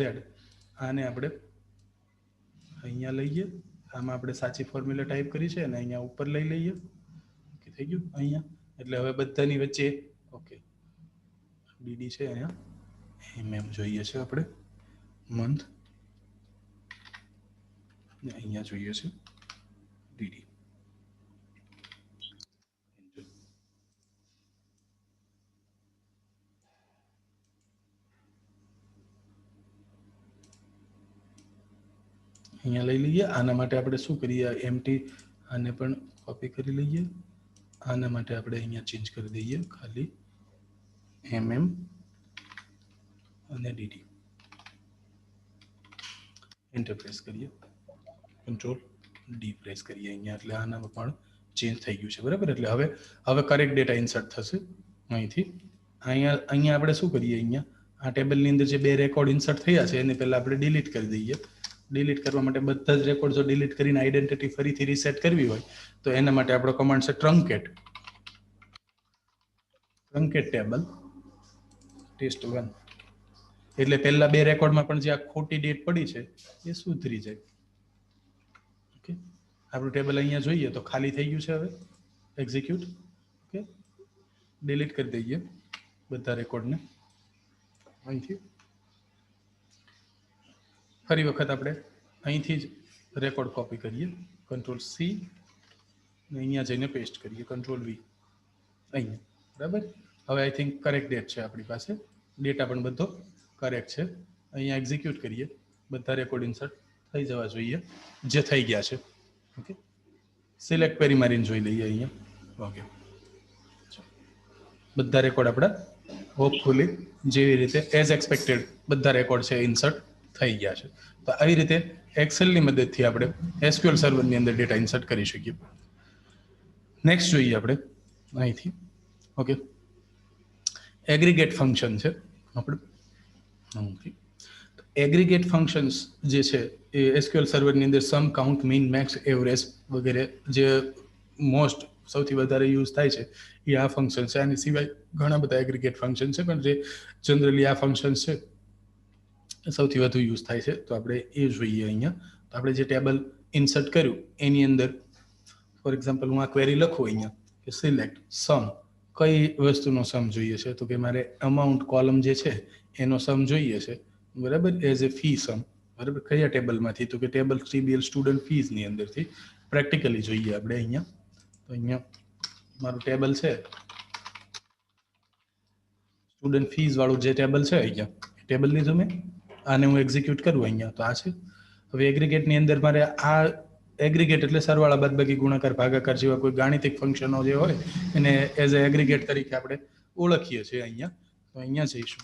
આને આપણે અહીંયા લઈએ, આમાં આપણે સાચી ફોર્મ્યુલા ટાઈપ કરી છે અને અહીંયા ઉપર લઈ લઈએ. ઓકે, થઈ ગયું અહીંયા. એટલે હવે બધાની વચ્ચે ઓકે DD છે, અહીંયા MM જોઈએ છે આપણે, મંથ, અહીંયા જોઈએ છે DD. અહીંયા લઈ લઈએ. આના માટે આપણે શું કરીએ? એમ્પ્ટી આને પણ કોપી કરી લઈએ. આના માટે આપણે અહીંયા ચેન્જ કરી દઈએ ખાલી MM અને DD. એન્ટર પ્રેસ કરીએ, કંટ્રોલ D પ્રેસ કરીએ અહીંયા, એટલે આનામાં પણ ચેન્જ થઈ ગયું છે, બરાબર. એટલે હવે કરેક્ટ ડેટા ઇન્સર્ટ થશે અહીંથી. અહીંયા આપણે શું કરીએ? અહીંયા આ ટેબલની અંદર જે 2 રેકોર્ડ ઇન્સર્ટ થયા છે એને પહેલા આપણે ડિલીટ કરી દઈએ. ડિલીટ કરવા માટે બધા જ રેકોર્ડ જો ડિલીટ કરીને આઈડેન્ટિટી ફરીથી રીસેટ કરવી હોય તો એના માટે આપણો કમાન્ડ છે ટ્રંકેટ ટેબલ test1. એટલે પહેલા 2 રેકોર્ડમાં પણ જે આ ખોટી ડેટ પડી છે એ સુધરી જાય. ઓકે, આપણું ટેબલ અહીંયા જોઈએ તો ખાલી થઈ ગયું છે. હવે એક્ઝિક્યુટ, ઓકે, ડિલીટ કરી દઈએ બધા રેકોર્ડને અહીંથી. ફરી વખત આપણે અહીંથી જ રેકોર્ડ કોપી કરીએ, કંટ્રોલ C, અહીંયા જઈને પેસ્ટ કરીએ, કંટ્રોલ V અહીંયા, બરાબર. હવે આઈ થિંક કરેક્ટ ડેટ છે આપણી પાસે, ડેટા પણ બધો કરેક્ટ છે. અહીંયા એક્ઝિક્યુટ કરીએ, બધા રેકોર્ડ ઇન્સર્ટ થઈ જવા જોઈએ જે થઈ ગયા છે. ઓકે, સિલેક્ટ ક્વેરી મારીને જોઈ લઈએ અહીંયા. ઓકે, બધા રેકોર્ડ આપણા હોપફુલી જેવી રીતે એઝ એક્સપેક્ટેડ બધા રેકોર્ડ છે ઇન્સર્ટ થઈ ગયા છે. તો આવી રીતે એક્સેલની મદદથી આપણે એસક્યુએલ સર્વરની અંદર ડેટા ઇન્સર્ટ કરી શકીએ. નેક્સ્ટ જોઈએ આપણે અહીંથી. ઓકે, એગ્રીગેટ ફંક્શન છે આપણે. એગ્રીગેટ ફંક્શન્સ જે છે એ એસક્યુએલ સર્વરની અંદર સમ, કાઉન્ટ, મીન, મેક્સ, એવરેજ વગેરે જે મોસ્ટ સૌથી વધારે યુઝ થાય છે એ આ ફંક્શન છે. આની સિવાય ઘણા બધા એગ્રીગેટ ફંક્શન છે, પણ જે જનરલી આ ફંક્શન છે સૌથી વધુ યુઝ થાય છે. તો આપણે એ જોઈએ અહીંયા. તો આપણે જે ટેબલ ઇન્સર્ટ કર્યું એની અંદર ફોર એક્ઝામ્પલ હું આ ક્વેરી લખું અહીંયા કે સિલેક્ટ સમ, કઈ વસ્તુનો સમ જોઈએ છે? તો કે મારે અમાઉન્ટ કોલમ જે છે એનો સમ જોઈએ છે, બરાબર, એઝ એ ફી સમ. બરાબર, કયા ટેબલમાંથી? તો કે ટેબલ TBL સ્ટુડન્ટ ફીઝની અંદરથી પ્રેક્ટિકલી જોઈએ આપણે અહીંયા. તો અહીંયા મારું ટેબલ છે સ્ટુડન્ટ ફીઝ વાળું જે ટેબલ છે અહીંયા, ટેબલ લીધું મેં, આને હું એક્ઝિક્યુટ કરું અહીંયા તો આ છે. હવે એગ્રીગેટની અંદર મારે આ એગ્રીગેટ એટલે સરવાળા, બાદબાકી, ગુણાકાર, ભાગાકાર જેવા કોઈ ગાણિતિક ફંક્શનો જે હોય એને એઝ એ એગ્રીગેટ તરીકે આપણે ઓળખીએ છીએ અહીંયા. તો અહીંયા જઈશું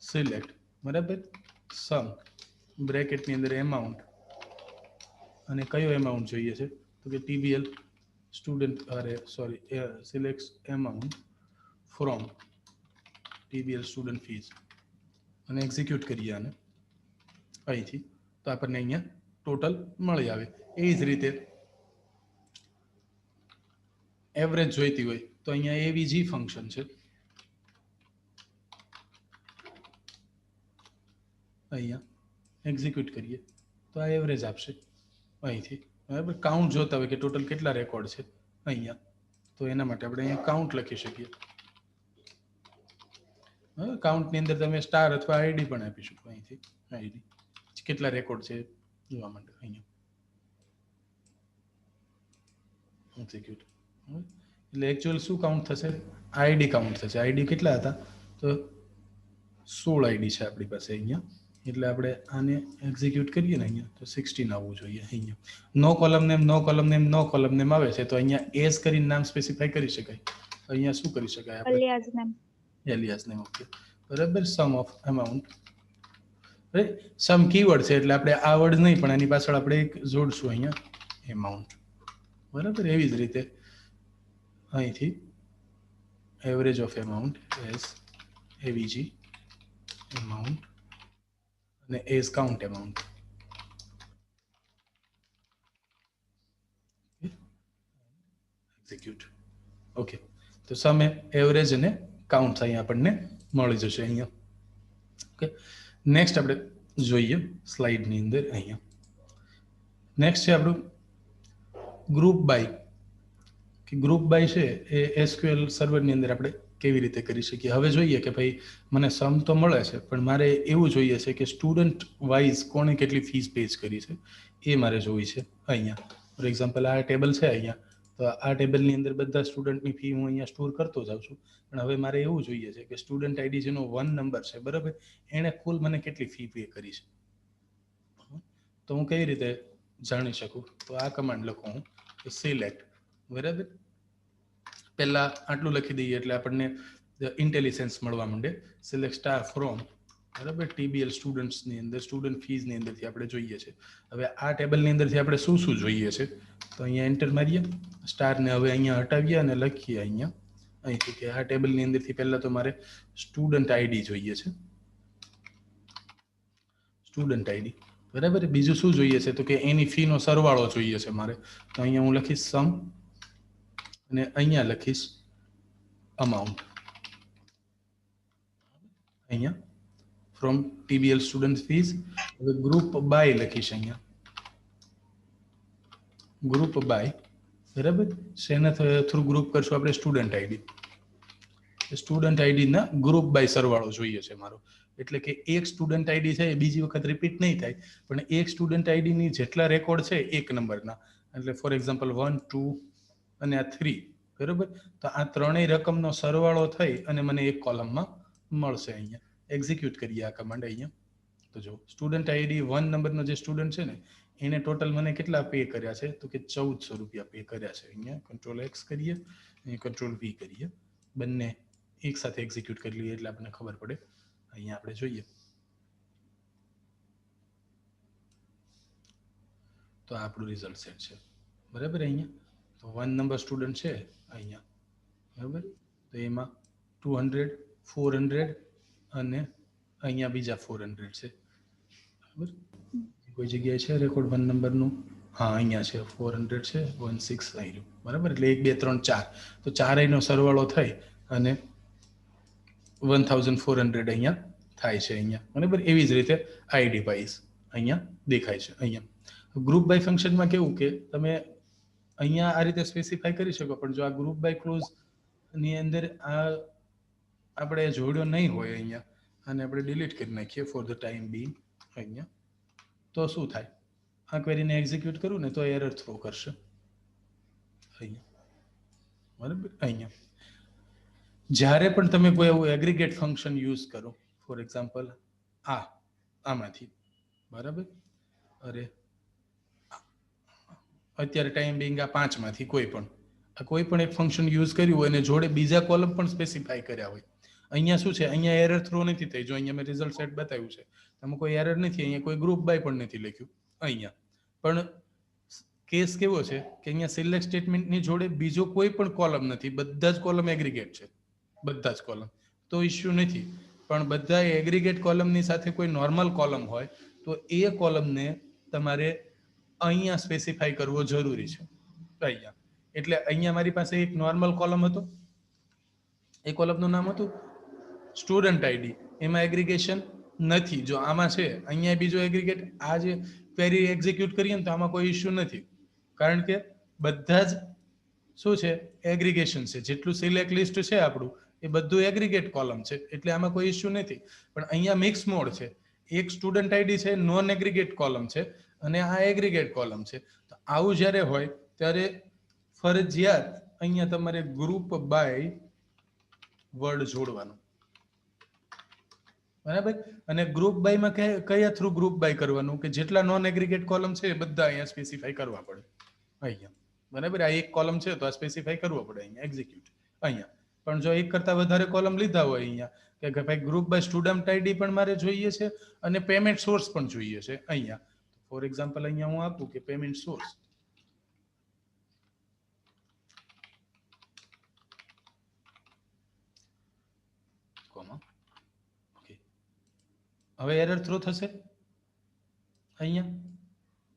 સિલેક્ટ, બરાબર, સમ, બ્રેકેટની અંદર એમાઉન્ટ, અને કયો એમાઉન્ટ જોઈએ છે? તો કે TBL student, select amount from TBL student fees, અને એક્ઝિક્યુટ કરીએ આને અહીંથી. તો આપણને અહીંયા ટોટલ મળી આવે. એ જ રીતે એવરેજ જોઈતી હોય તો અહીંયા AVG ફંક્શન છે, અહીંયા એક્ઝિક્યુટ કરીએ તો આ એવરેજ આપશે અહીંથી. બરાબર, કાઉન્ટ જોતા હોય કે ટોટલ કેટલા રેકોર્ડ છે અહીંયા, તો એના માટે આપણે અહીંયા કાઉન્ટ લખી શકીએ. કાઉન્ટની અંદર તમે સ્ટાર અથવા આઈડી પણ આપી શકો અહીંથી. આઈડી કેટલા રેકોર્ડ છે જોવા માટે અહીંયા એક્ઝિક્યુટ. એટલે એકચ્યુઅલ શું કાઉન્ટ થશે? આઈડી કાઉન્ટ થશે. આઈડી કેટલા હતા? તો 16 આઈડી છે આપણી પાસે અહીંયા. એટલે આપણે આને એક્ઝિક્યુટ કરીએ ને અહીંયા તો 16 આવવું જોઈએ અહીંયા. નો કોલમ નેમ, નો કોલમ નેમ, નો કોલમ નેમ આવે છે તો અહીંયા એસ કરીને નામ સ્પેસિફાઈ કરી શકાય. અહીંયા શું કરી શકાય આપણે? Alias name. Alias name. Okay, બરાબર. Sum of amount, right. Sum keyword છે એટલે આપણે આ વર્ડ નહીં પણ એની પાછળ આપણે એક જોડશું અહીંયા એમાઉન્ટ, બરાબર. એવી જ રીતે અહીંથી average of amount as AVG amount અને as count amount. Execute. Okay, તો સમ, એવરેજ અને કાઉન્ટ અહીંયા આપણને મળી જશે અહીંયા. ઓકે, નેક્સ્ટ આપણે જોઈએ સ્લાઇડની અંદર અહીંયા. નેક્સ્ટ છે આપણું ગ્રુપ બાય. કે ગ્રુપ બાય છે એ SQL સર્વરની અંદર આપણે કેવી રીતે કરી શકીએ. હવે જોઈએ કે ભાઈ મને સમ તો મળે છે પણ મારે એવું જોઈએ છે કે સ્ટુડન્ટ વાઇઝ કોણે કેટલી ફીસ પે કરી છે એ મારે જોઈ છે અહીંયા. ફોર એક્ઝામ્પલ આ ટેબલ છે અહીંયા, તો આ ટેબલની અંદર બધા સ્ટુડન્ટની ફી હું અહીંયા સ્ટોર કરતો જાઉં છું. પણ હવે મારે એવું જોઈએ છે કે સ્ટુડન્ટ આઈડી જેનો 1 નંબર છે, બરાબર, એણે કુલ મને કેટલી ફી પે કરી છે. તો હું કઈ રીતે જાણી શકું? તો આ કમાન્ડ લખું હું સિલેક્ટ, બરાબર. પહેલા આટલું લખી દઈએ એટલે આપણને ઇન્ટેલિજન્સ મળવા માંડે. સિલેક્ટ સ્ટાર ફ્રોમ, બરાબર, TBL સ્ટુડન્ટ્સની અંદર સ્ટુડન્ટ ફીઝની અંદરથી આપણે જોઈએ છે. હવે આ ટેબલની અંદરથી આપણે શું શું જોઈએ છે તો અહીંયા એન્ટર મારીએ, સ્ટારને હવે અહીંયા હટાવીએ અને લખીએ અહીંયા અહીંથી કે આ ટેબલની અંદરથી પહેલા તો મારે સ્ટુડન્ટ આઈડી જોઈએ છે, સ્ટુડન્ટ આઈડી, બરાબર. બીજું શું જોઈએ છે તો કે એની ફીનો સરવાળો જોઈએ છે મારે. તો અહીંયા હું લખીશ સમ અને અહીંયા લખીશ અમાઉન્ટ. અહીંયા ફ્રોમ TBL સ્ટુડન્ટ ફીઝ. હવે ગ્રુપ બાય લખીશ અહીંયા, ગ્રુપ બાય, બરાબર. શેના થ્રુ ગ્રુપ કરશું આપણે? Student ID. સ્ટુડન્ટ આઈડીના ગ્રુપ બાય સરવાળો જોઈએ છે મારો. એટલે કે એક સ્ટુડન્ટ આઈડી છે એ બીજી વખત રિપીટ નહીં થાય, પણ એક સ્ટુડન્ટ આઈડીની જેટલા રેકોર્ડ છે એક નંબરના, એટલે ફોર એક્ઝામ્પલ 1, 2 અને આ 3, બરાબર. તો આ ત્રણેય રકમનો સરવાળો થઈ અને મને એક કોલમમાં મળશે. અહીંયા એક્ઝિક્યુટ કરીએ આ કમાન્ડ અહીંયા. તો જો સ્ટુડન્ટ આઈડી 1 નંબરનો જે સ્ટુડન્ટ છે ને એને ટોટલ મને કેટલા પે કર્યા છે તો કે 1400 રૂપિયા પે કર્યા છે. અહીંયા Ctrl+X કરીએ, Ctrl+V કરીએ, બંને એક સાથે એક્ઝિક્યુટ કરી લઈએ એટલે આપણને ખબર પડે. અહીંયા આપણે જોઈએ તો આ આપણું રિઝલ્ટ સેટ છે, બરાબર. અહીંયા તો 1 નંબર સ્ટુડન્ટ છે અહીંયા, બરાબર. તો એમાં 200, 400 અને અહીંયા બીજા 400 છે, બરાબર. કોઈ જગ્યાએ છે રેકોર્ડ 1 નંબરનું? હા, અહીંયા છે 400 છે, 16 આવી રહ્યું, બરાબર. એટલે 1 2 3 4, તો ચારેયનો સરવાળો થઈ અને 1400 અહીંયા થાય છે અહીંયા, બરાબર. એવી જ રીતે આઈડી વાઇઝ અહીંયા દેખાય છે. અહીંયા ગ્રુપ બાય ફંક્શનમાં કેવું કે તમે અહીંયા આ રીતે સ્પેસિફાય કરી શકો, પણ જો આ ગ્રુપ બાય ક્લોઝ ની અંદર આ આપણે જોડ્યો નહીં હોય અહીંયા, અને આપણે ડિલીટ કરી નાખીએ ફોર ધ ટાઈમ બી અહીંયા, તો શું થાય? આ ક્વેરીને એક્ઝિક્યુટ કરું ને તો એરર થ્રો કરશે અહીંયા, બરાબર. અહીંયા જ્યારે પણ તમે કોઈ એવું એગ્રીગેટ ફંક્શન યુઝ કરો, ફોર એક્ઝામ્પલ આમાંથી, બરાબર. અરે અત્યારે ટાઈમ બિંગ આ 5 માંથી કોઈ પણ એક ફંક્શન યુઝ કર્યું હોય અને જોડે બીજા કોલમ પણ સ્પેસિફાઈ કર્યા હોય. અહીંયા શું છે? અહીંયા એરર થ્રો નથી થઈ. જો અહીંયા મેં રિઝલ્ટ સેટ બતાવ્યું છે, તમે કોઈ એરર નથી, અહીંયા કોઈ ગ્રુપ બાય પણ નથી લખ્યું. અહીંયા પણ કેસ કેવો છે કે અહીંયા સિલેક્ટ સ્ટેટમેન્ટની જોડે બીજો કોઈ પણ કોલમ નથી, બધા જ કોલમ એગ્રીગેટ છે, બધા જ કોલમ, તો ઇશ્યુ નથી. પણ બધા એગ્રીગેટ કોલમની સાથે કોઈ નોર્મલ કોલમ હોય તો એ કોલમને તમારે અહીંયા સ્પેસિફાઈ કરવો જરૂરી છે અહીંયા. એટલે અહીંયા મારી પાસે એક નોર્મલ કોલમ હતો, એ કોલમનું નામ હતું સ્ટુડન્ટ આઈડી, એમાં એગ્રીગેશન નથી. જો આમાં છે અહીંયા બીજો એગ્રીગેટ, આ જે ક્વેરી એક્ઝિક્યુટ કરીએ ને તો આમાં કોઈ ઇશ્યુ નથી, કારણ કે બધા જ શું છે? એગ્રીગેશન છે. જેટલું સિલેક્ટ લિસ્ટ છે આપણું એ બધું એગ્રીગેટ કોલમ છે, એટલે આમાં કોઈ ઇશ્યુ નથી. પણ અહીંયા મિક્સ મોડ છે, એક સ્ટુડન્ટ આઈડી છે, નોન એગ્રીગેટ કોલમ છે, અને આ એગ્રીગેટ કોલમ છે. તો આવું જ્યારે હોય ત્યારે ફરજિયાત અહીંયા તમારે ગ્રુપ બાય વર્ડ જોડવાનું, બરાબર. અને ગ્રુપ બાયમાં કયા થ્રુ ગ્રુપ બાય કરવાનું? કે જેટલા નોન એગ્રીગેટ કોલમ છે એ બધા અહીંયા સ્પેસિફાઈ કરવા પડે અહીંયા, બરાબર. આ એક કોલમ છે તો આ સ્પેસિફાઈ કરવો પડે અહીંયા એક્ઝિક્યુટ અહીંયા. પણ જો એક કરતા વધારે કોલમ લીધા હોય અહીંયા કે ભાઈ ગ્રુપ બાય સ્ટુડન્ટ આઈડી પણ મારે જોઈએ છે અને પેમેન્ટ સોર્સ પણ જોઈએ છે અહીંયા. ફોર એક્ઝામ્પલ અહીંયા હું આપું કે પેમેન્ટ સોર્સ, ઓકે. હવે એરર થ્રો થશે અહીંયા,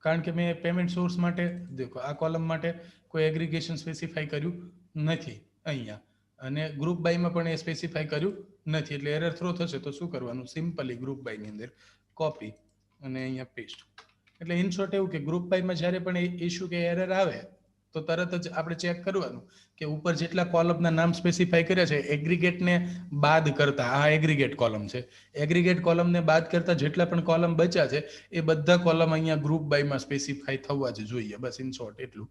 કારણ કે મેં પેમેન્ટ સોર્સ માટે દેખો આ કોલમ માટે કોઈ એગ્રીગેશન સ્પેસિફાઈ કર્યું નથી અહીંયા, અને ગ્રુપ બાયમાં પણ એ સ્પેસિફાઈ કર્યું નથી, એટલે એરર થ્રો થશે. તો શું કરવાનું? સિમ્પલી ગ્રુપ બાયની અંદર કોપી અને અહીંયા પેસ્ટ. એટલે ઇન શોર્ટ એવું કે ગ્રુપ બાયમાં જ્યારે પણ ઇશ્યુ કે એરર આવે તો તરત જ આપણે ચેક કરવાનું કે ઉપર જેટલા કોલમના નામ સ્પેસિફાઈ કર્યા છે એગ્રીગેટને બાદ કરતા, આ એગ્રીગેટ કોલમ છે, એગ્રીગેટ કોલમને બાદ કરતા જેટલા પણ કોલમ બચ્યા છે એ બધા કોલમ અહીંયા ગ્રુપ બાયમાં સ્પેસિફાઈ થવા જ જોઈએ. બસ ઇન શોર્ટ એટલું.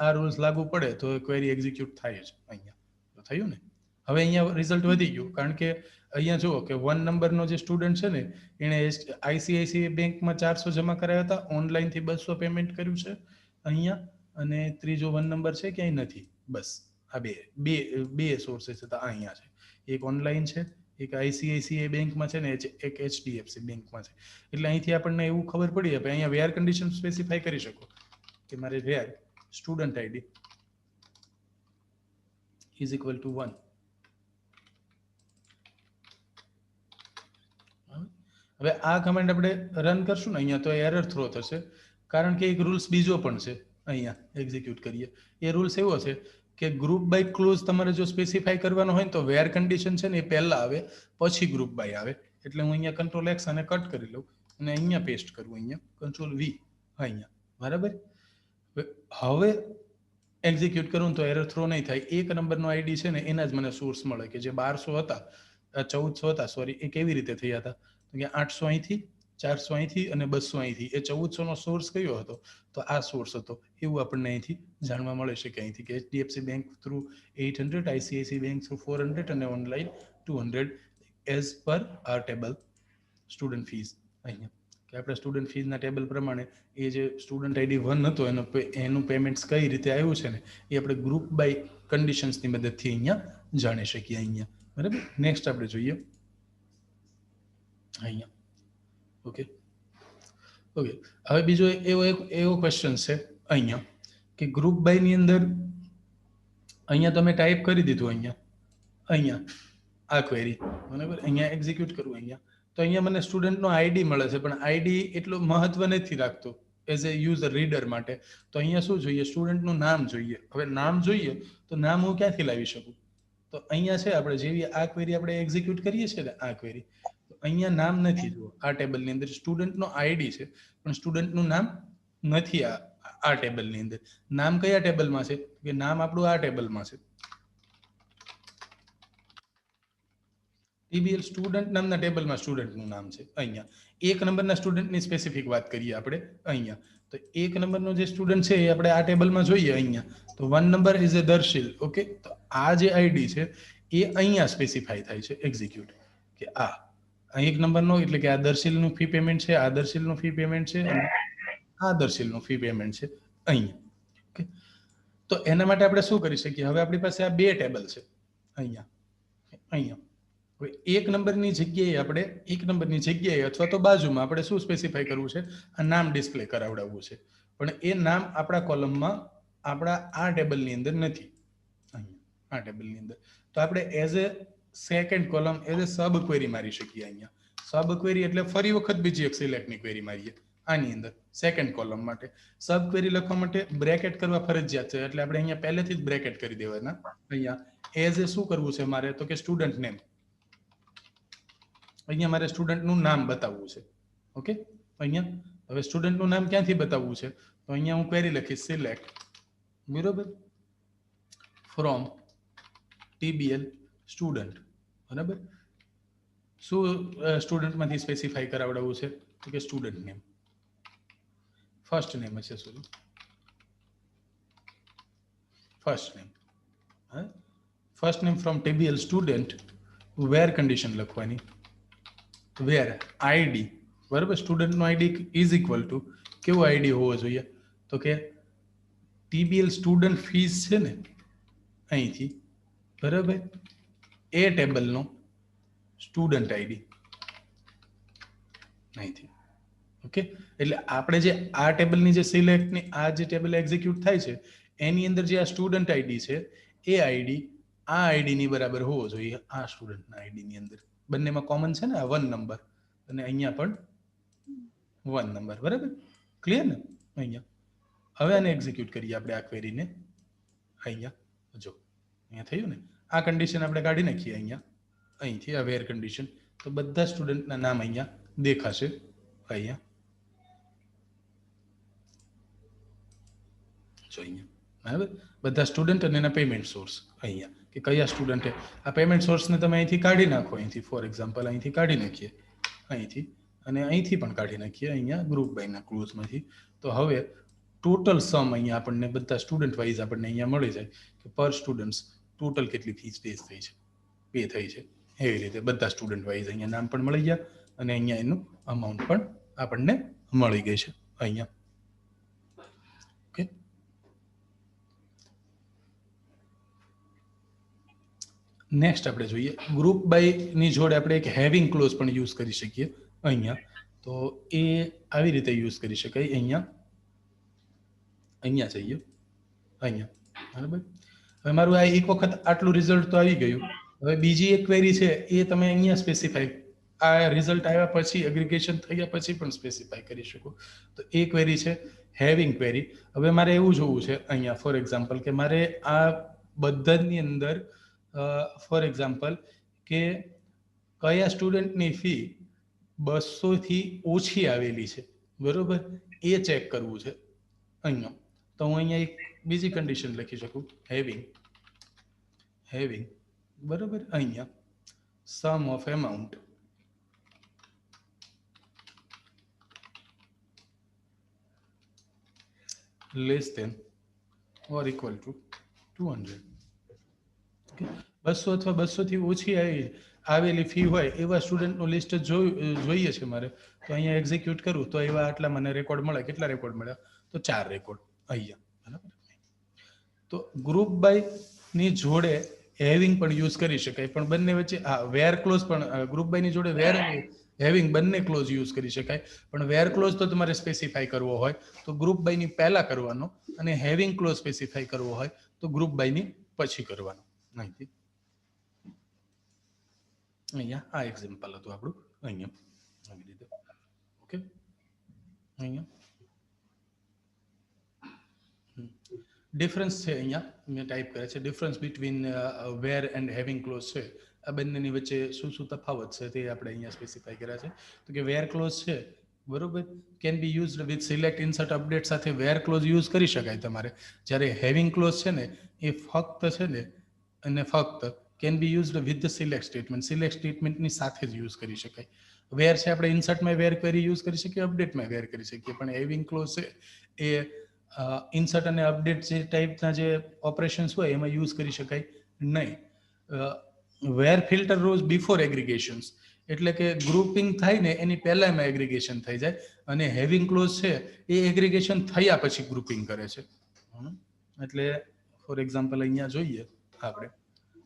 આ રૂલ્સ લાગુ પડે તો ક્વેરી એક્ઝિક્યુટ થાય જ અહીંયા. તો થયું ને? હવે અહીંયા રિઝલ્ટ વધી ગયું, કારણ કે અહીંયા જુઓ કે 1 નંબરનો જે સ્ટુડન્ટ છે ને એણે આઈસીઆઈસીઆઈ બેંકમાં 400 જમા કરાયા હતા, ઓનલાઈનથી 200 પેમેન્ટ કર્યું છે અહીંયા, અને ત્રીજો 1 નંબર છે ક્યાંય નથી. બસ આ બે સોર્सेस હતા અહીંયા છે, એક ઓનલાઈન છે, એક આઈસીઆઈસીઆઈ બેંકમાં છે ને એક એચડીએફસી બેંકમાં છે. એટલે અહીંથી આપણને એવું ખબર પડી જાય અહીંયા વેર કન્ડિશન સ્પેસિફાઈ કરી શકો કે મારે where student ID is equal to 1. હવે આ કમેન્ટ આપણે રન કરશું ને અહીંયા તો એરર થ્રો થશે, કારણ કે એક રૂલ્સ બીજો પણ છે અહીંયા એક્ઝિક્યુટ કરીએ. એ રૂલ્સ એવો છે કે ગ્રુપ બાય ક્લોઝ તમારે જો સ્પેસિફાઈ કરવાનો હોય તો વેર કન્ડિશન છે ને એ પહેલા આવે પછી ગ્રુપ બાય આવે. એટલે હું અહીંયા કંટ્રોલ એક્સ અને કટ કરી લઉં અને અહીંયા પેસ્ટ કરું, અહીંયા કંટ્રોલ વી અહીંયા, બરાબર. હવે એક્ઝિક્યુટ કરું તો એરર થ્રો નહીં થાય. એક નંબરનો આઈડી છે ને એના જ મને સોર્સ મળે કે જે 1200 હતા, 1400 હતા, સોરી, એ કેવી રીતે થયા હતા? તો કે 800 અહીંથી, 400 અહીંથી અને 200 અહીંથી. એ 1400 નો સોર્સ કયો હતો? તો આ સોર્સ હતો. એવું આપણને અહીંથી જાણવા મળે છે કે અહીંથી કે HDFC bank through 800, ICICI bank through 400 અને online 200 as per our table student fees. અહીંયા કે આપણે સ્ટુડન્ટ ફીસના ટેબલ પ્રમાણે એ જે સ્ટુડન્ટ આઈડી 1 હતો એનું પેમેન્ટ્સ કઈ રીતે આવ્યું છે ને એ આપણે ગ્રુપ બાય કન્ડિશન્સની મદદથી અહીંયા જાણી શકીએ અહીંયા, બરાબર. નેક્સ્ટ આપણે જોઈએ અહીંયા, ઓકે. ઓકે, હવે બીજો એવો ક્વેશ્ચન છે અહીંયા કે ગ્રુપ બાય ની અંદર અહીંયા તમે ટાઈપ કરી દીધું અહીંયા આ ક્વેરી, બરાબર, અહીંયા એક્ઝિક્યુટ કરવું અહીંયા, તો અહીંયા મને સ્ટુડન્ટનો આઈડી મળે છે, પણ આઈડી એટલું મહત્વ નથી રાખતું એઝ એ યુઝર રીડર માટે. તો અહીંયા શું જોઈએ? સ્ટુડન્ટનું નામ જોઈએ. હવે નામ જોઈએ તો નામ હું ક્યાંથી લાવી શકું? તો અહીંયા છે આપણે જેવી આ ક્વેરી આપણે એક્ઝિક્યુટ કરીએ છીએ ને આ ક્વેરી, તો અહીંયા નામ નથી. જુઓ આ ટેબલની અંદર સ્ટુડન્ટનો આઈડી છે, પણ સ્ટુડન્ટનું નામ નથી આ ટેબલની અંદર. નામ કયા ટેબલમાં છે? કે નામ આપણું આ ટેબલમાં છે. TBL સ્ટુડન્ટ નામના ટેબલમાં સ્ટુડન્ટનું નામ છે. અહીંયા 1 નંબરના સ્ટુડન્ટની સ્પેસિફિક વાત કરીએ આપણે અહીંયા. તો 1 નંબરનો જે સ્ટુડન્ટ છે એ આપણે આ ટેબલમાં જોઈએ અહીંયા. તો 1 number is A Darshil. Okay, તો આ જે આઈડી છે એ અહીંયા સ્પેસિફાઈ થાય છે એક્ઝિક્યુટ, કે આ 1 નંબરનો એટલે કે આ દર્શિલનું ફી પેમેન્ટ છે, આ દર્શિલનું ફી પેમેન્ટ છે, અને આ દર્શિલનું ફી પેમેન્ટ છે અહીંયા. ઓકે, તો એના માટે આપણે શું કરી શકીએ? હવે આપણી પાસે આ બે ટેબલ છે અહીંયા. હવે 1 નંબરની જગ્યાએ આપણે 1 નંબરની જગ્યાએ અથવા તો બાજુમાં આપણે શું સ્પેસિફાઈ કરવું છે? આ નામ ડિસ્પ્લે કરાવડાવવું છે, પણ એ નામ આપણા કોલમમાં આપણા આ ટેબલની અંદર નથી. અહીંયા આ ટેબલની અંદર તો આપણે as a second column as a sub query મારી શકીએ. અહીંયા સબ ક્વેરી એટલે ફરી વખત બીજી એક સિલેક્ટની ક્વેરી મારીએ આની અંદર સેકન્ડ કોલમ માટે. સબ ક્વેરી લખવા માટે બ્રેકેટ કરવા ફરજિયાત છે, એટલે આપણે અહીંયા પહેલેથી જ બ્રેકેટ કરી દેવાના. અહીંયા એઝ એ શું કરવું છે મારે? તો કે સ્ટુડન્ટ નેમ. અહીંયા મારે સ્ટુડન્ટનું નામ બતાવવું છે. ઓકે, અહીંયા હવે સ્ટુડન્ટનું નામ ક્યાંથી બતાવવું છે? તો અહીંયા હું ક્વેરી લખીશ સિલેક્ટ, બરોબર, ફ્રોમ TBL સ્ટુડન્ટ. બરાબર, શું સ્ટુડન્ટમાંથી સ્પેસિફાઈ કરાવડાવવું છે? તો કે સ્ટુડન્ટ નેમ, ફર્સ્ટ નેમ હશે, sorry first name. First name from TBL student, where condition લખવાની, વેર આઈડી, બરાબર, સ્ટુડન્ટનો આઈડી ઇઝ ઇક્વલ ટુ કેવો આઈડી હોવો જોઈએ? તો કે TBL સ્ટુડન્ટ ફીસ છે ને અહીંથી, બરાબર, એ ટેબલનો સ્ટુડન્ટ આઈડી અહીંથી. ઓકે, એટલે આપણે જે આ ટેબલની જે સિલેક્ટની આ જે ટેબલ એક્ઝિક્યુટ થાય છે એની અંદર જે આ સ્ટુડન્ટ આઈડી છે એ આઈડી આ આઈડીની બરાબર હોવો જોઈએ. આ સ્ટુડન્ટના આઈડીની અંદર બંનેમાં કોમન છે ને, આ 1 નંબર અને અહીંયા પણ 1 નંબર, બરાબર, ક્લિયર ને? અહીંયા હવે આને એક્ઝિક્યુટ કરીએ આપણે આ ક્વેરીને. અહીંયા જો અહીંયા થયું ને, આ કન્ડિશન આપણે કાઢી નાખીએ અહીંયા અહીંથી, આ વેર કન્ડિશન, તો બધા સ્ટુડન્ટના નામ અહીંયા દેખાશે. અહીંયા જો અહીંયા, બરાબર, બધા સ્ટુડન્ટ અને એના પેમેન્ટ સોર્સ અહીંયા, કે કયા સ્ટુડન્ટે આ પેમેન્ટ સોર્સને તમે અહીંથી કાઢી નાખો. અહીંથી ફોર એક્ઝામ્પલ અહીંથી કાઢી નાખીએ, અહીંથી અને અહીંથી પણ કાઢી નાખીએ અહીંયા ગ્રુપ બાયના ક્લોઝમાંથી. તો હવે ટોટલ સમ અહીંયા આપણને બધા સ્ટુડન્ટ વાઇઝ આપણને અહીંયા મળી જાય કે પર સ્ટુડન્ટ્સ ટોટલ કેટલી ફીસ પે થઈ છે, પે થઈ છે. એવી રીતે બધા સ્ટુડન્ટ વાઇઝ અહીંયા નામ પણ મળી ગયા અને અહીંયા એનું અમાઉન્ટ પણ આપણને મળી ગઈ છે અહીંયા. ઓકે, નેક્સ્ટ આપણે જોઈએ ગ્રુપ બાય ની જોડે આપણે એક હેવિંગ ક્લોઝ પણ યુઝ કરી શકીએ અહીંયા. તો એ આવી રીતે યુઝ કરી શકાય. અહીંયા જઈએ, અહીંયા, બરાબર. હવે મારું આ એક વખત આટલું રિઝલ્ટ તો આવી ગયું. હવે બીજી એક ક્વેરી છે એ તમે અહીંયા સ્પેસિફાઈ, આ રિઝલ્ટ આવ્યા પછી એગ્રીગેશન થયા પછી પણ સ્પેસિફાઈ કરી શકો. તો એ ક્વેરી છે હેવિંગ ક્વેરી. હવે મારે એવું જોવું છે અહીંયા ફોર એક્ઝામ્પલ કે મારે આ બધાની અંદર ફોર એક્ઝામ્પલ કે કયા સ્ટુડન્ટની ફી 200 થી ઓછી આવેલી છે, બરોબર, એ ચેક કરવું છે અહીંયા. તો હું અહીંયા એક બીજી કન્ડિશન લખી શકું, હેવિંગ, બરોબર, અહીંયા sum of amount less than or equal to 200. 200 અથવા 200 થી ઓછી આવેલી ફી હોય એવા સ્ટુડન્ટનું લિસ્ટ જોઈએ છે મારે. તો અહીંયા એક્ઝિક્યુટ કરું તો એવા આટલા મને રેકોર્ડ મળે. કેટલા રેકોર્ડ મળ્યા? તો 4 રેકોર્ડ અહીંયા, બરાબર. તો ગ્રુપ બાય ની જોડે હેવિંગ પણ યુઝ કરી શકાય, પણ બંને વચ્ચે વેર ક્લોઝ પણ ગ્રુપ બાય ની જોડે વેર હેવિંગ બંને ક્લોઝ યુઝ કરી શકાય, પણ વેર ક્લોઝ તો તમારે સ્પેસિફાઈ કરવો હોય તો ગ્રુપ બાય ની પહેલા કરવાનો, અને હેવિંગ ક્લોઝ સ્પેસિફાઈ કરવો હોય તો ગ્રુપ બાય ની પછી કરવાનો. અહીંથી અહીંયા આ એક્ઝામ્પલ હતું આપણું, અહીંયા આવી રીતે. ઓકે, અહીંયા ડિફરન્સ છે, અહીંયા મેં ટાઈપ કરે છે difference between where and having clause છે. આ બંનેની વચ્ચે શું શું તફાવત છે તે આપણે અહીંયા સ્પેસિફાઈ કર્યા છે. તો કે વેર ક્લોઝ છે બરોબર, can be used with select insert update સાથે વેર ક્લોઝ યુઝ કરી શકાય તમારે. જ્યારે હેવિંગ ક્લોઝ છે ને એ ફક્ત છે ને અને ફક્ત can be used with the select statement, select સ્ટેટમેન્ટની સાથે જ યુઝ કરી શકાય. વેર છે આપણે ઇન્સર્ટમાં વેર ક્વેરી યુઝ કરી શકીએ, અપડેટમાં વેર કરી શકીએ, પણ હેવિંગ ક્લોઝ છે એ ઇન્સર્ટ અને અપડેટ જે ટાઈપના જે ઓપરેશન્સ હોય એમાં યુઝ કરી શકાય નહીં. વેર ફિલ્ટર રોઝ બિફોર એગ્રીગેશન્સ, એટલે કે ગ્રુપિંગ થાય ને એની પહેલા એમાં એગ્રીગેશન થઈ જાય, અને હેવિંગ ક્લોઝ છે એ એગ્રીગેશન થયા પછી ગ્રુપિંગ કરે છે. એટલે ફોર એક્ઝામ્પલ અહીંયા જોઈએ આપણે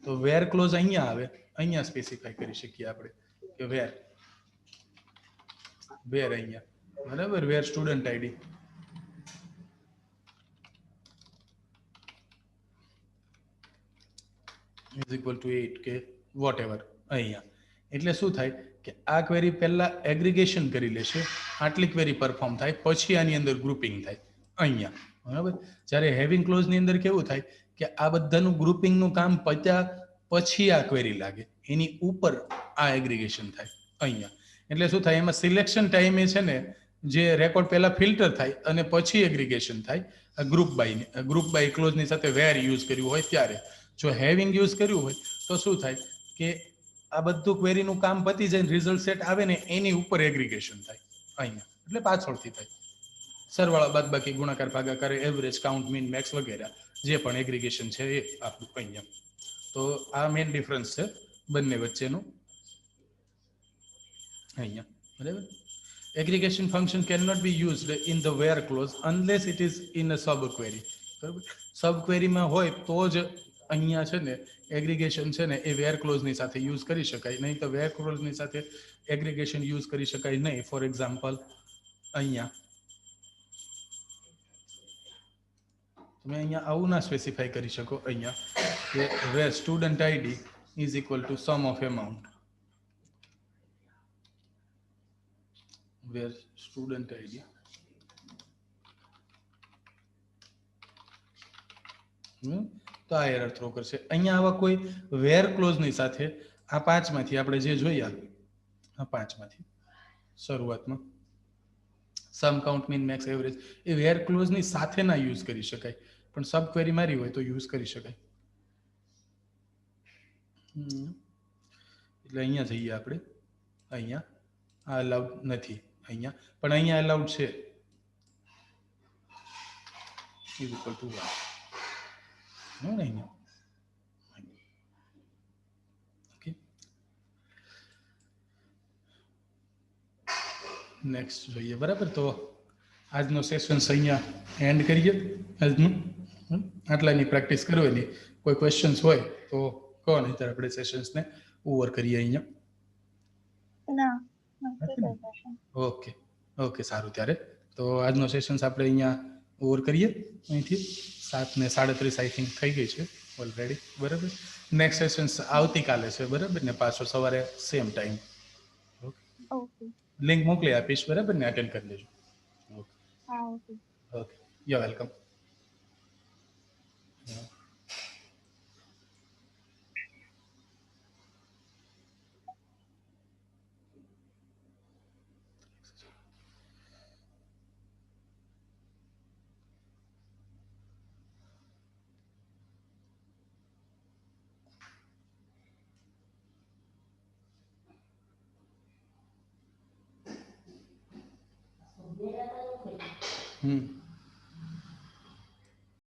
તો વેર ક્લોઝ અહીંયા આવે, અહીંયા સ્પેસિફાઈ કરી શકીએ આપણે કે વેર અહીંયા બરાબર, where student ID is equal to 8 કે whatever અહીંયા. એટલે શું થાય કે આ ક્વેરી પહેલા એગ્રીગેશન કરી લેશે, આટલી ક્વેરી પરફોર્મ થાય પછી આની અંદર ગ્રુપિંગ થાય અહીંયા, બરાબર. જ્યારે હેવિંગ ક્લોઝની અંદર કેવું થાય કે આ બધાનું ગ્રુપિંગનું કામ પત્યા પછી આ ક્વેરી લાગે, એની ઉપર આ એગ્રીગેશન થાય અહીંયા. એટલે શું થાય એમાં સિલેક્શન ટાઈમે છે ને જે રેકોર્ડ પહેલા ફિલ્ટર થાય અને પછી એગ્રીગેશન થાય ગ્રુપ બાય ક્લોઝની સાથે વેર યુઝ કર્યું હોય ત્યારે. જો હેવિંગ યુઝ કર્યું હોય તો શું થાય કે આ બધું ક્વેરીનું કામ પતી જાય, રિઝલ્ટ સેટ આવે ને એની ઉપર એગ્રીગેશન થાય અહીંયા, એટલે પાછળથી થાય. સરવાળા બાદબાકી ગુણાકાર ભાગાકાર એવરેજ કાઉન્ટ મીન મેક્સ વગેરે જે પણ એગ્રીગેશન છે એ આપણું અહીંયા. તો આ મેઇન ડિફરન્સ છે બંને વચ્ચેનું અહીંયા, બરાબર. Aggregation function can not be used in the where clause unless it is in a subquery, બરાબર. સબ ક્વેરીમાં હોય તો જ અહીંયા છે ને એગ્રીગેશન છે ને એ વેર ક્લોઝની સાથે યુઝ કરી શકાય, નહીં તો વેર ક્લોઝની સાથે એગ્રીગેશન યુઝ કરી શકાય નહીં. ફોર એક્ઝામ્પલ અહીંયા તમે અહીંયા આવું ના સ્પેસિફાઈ કરી શકો અહીંયા કે where student ID is equal to sum of amount, where student ID તો આ એરર થ્રો કરશે. અહીંયા આવા કોઈ વેર ક્લોઝની સાથે આ પાંચમાંથી આપણે જે જોયા, આ પાંચમાંથી શરૂઆતમાં સમ કાઉન્ટ મીન મેક્સ એવરેજ એ વેર ક્લોઝની સાથે ના યુઝ કરી શકાય, પણ સબ ક્વેરી મારી હોય તો યુઝ કરી શકાય. એટલે અહીંયા જઈએ આપણે, અહીંયા આ અલાઉડ નથી અહીંયા, પણ અહીંયા અલાઉડ છે ઇઝ ઇક્વલ ટુ 1 અહીંયા. ઓકે, નેક્સ્ટ જોઈએ, બરાબર. તો આજનો સેશન અહીંયા એન્ડ કરીએ આજનું. આટલાની પ્રેક્ટિસ કરવાની, કોઈ ક્વેશ્ચન્સ હોય તો કહો, નહીંતર આપણે સેશન્સને ઓવર કરીએ અહીંયા. ઓકે ઓકે, સારું. ત્યારે તો આજનો સેશન્સ આપણે અહીંયા ઓવર કરીએ અહીંથી. 7:37 આઈ થિંક થઈ ગઈ છે ઓલરેડી, બરાબર. નેક્સ્ટ સેશન્સ આવતીકાલે છે, બરાબર ને, પાછો સવારે સેમ ટાઈમ. ઓકે, લિંક મોકલી આપીશ, બરાબર ને, અટેન્ડ કરી લેજો. Okay okay, you welcome.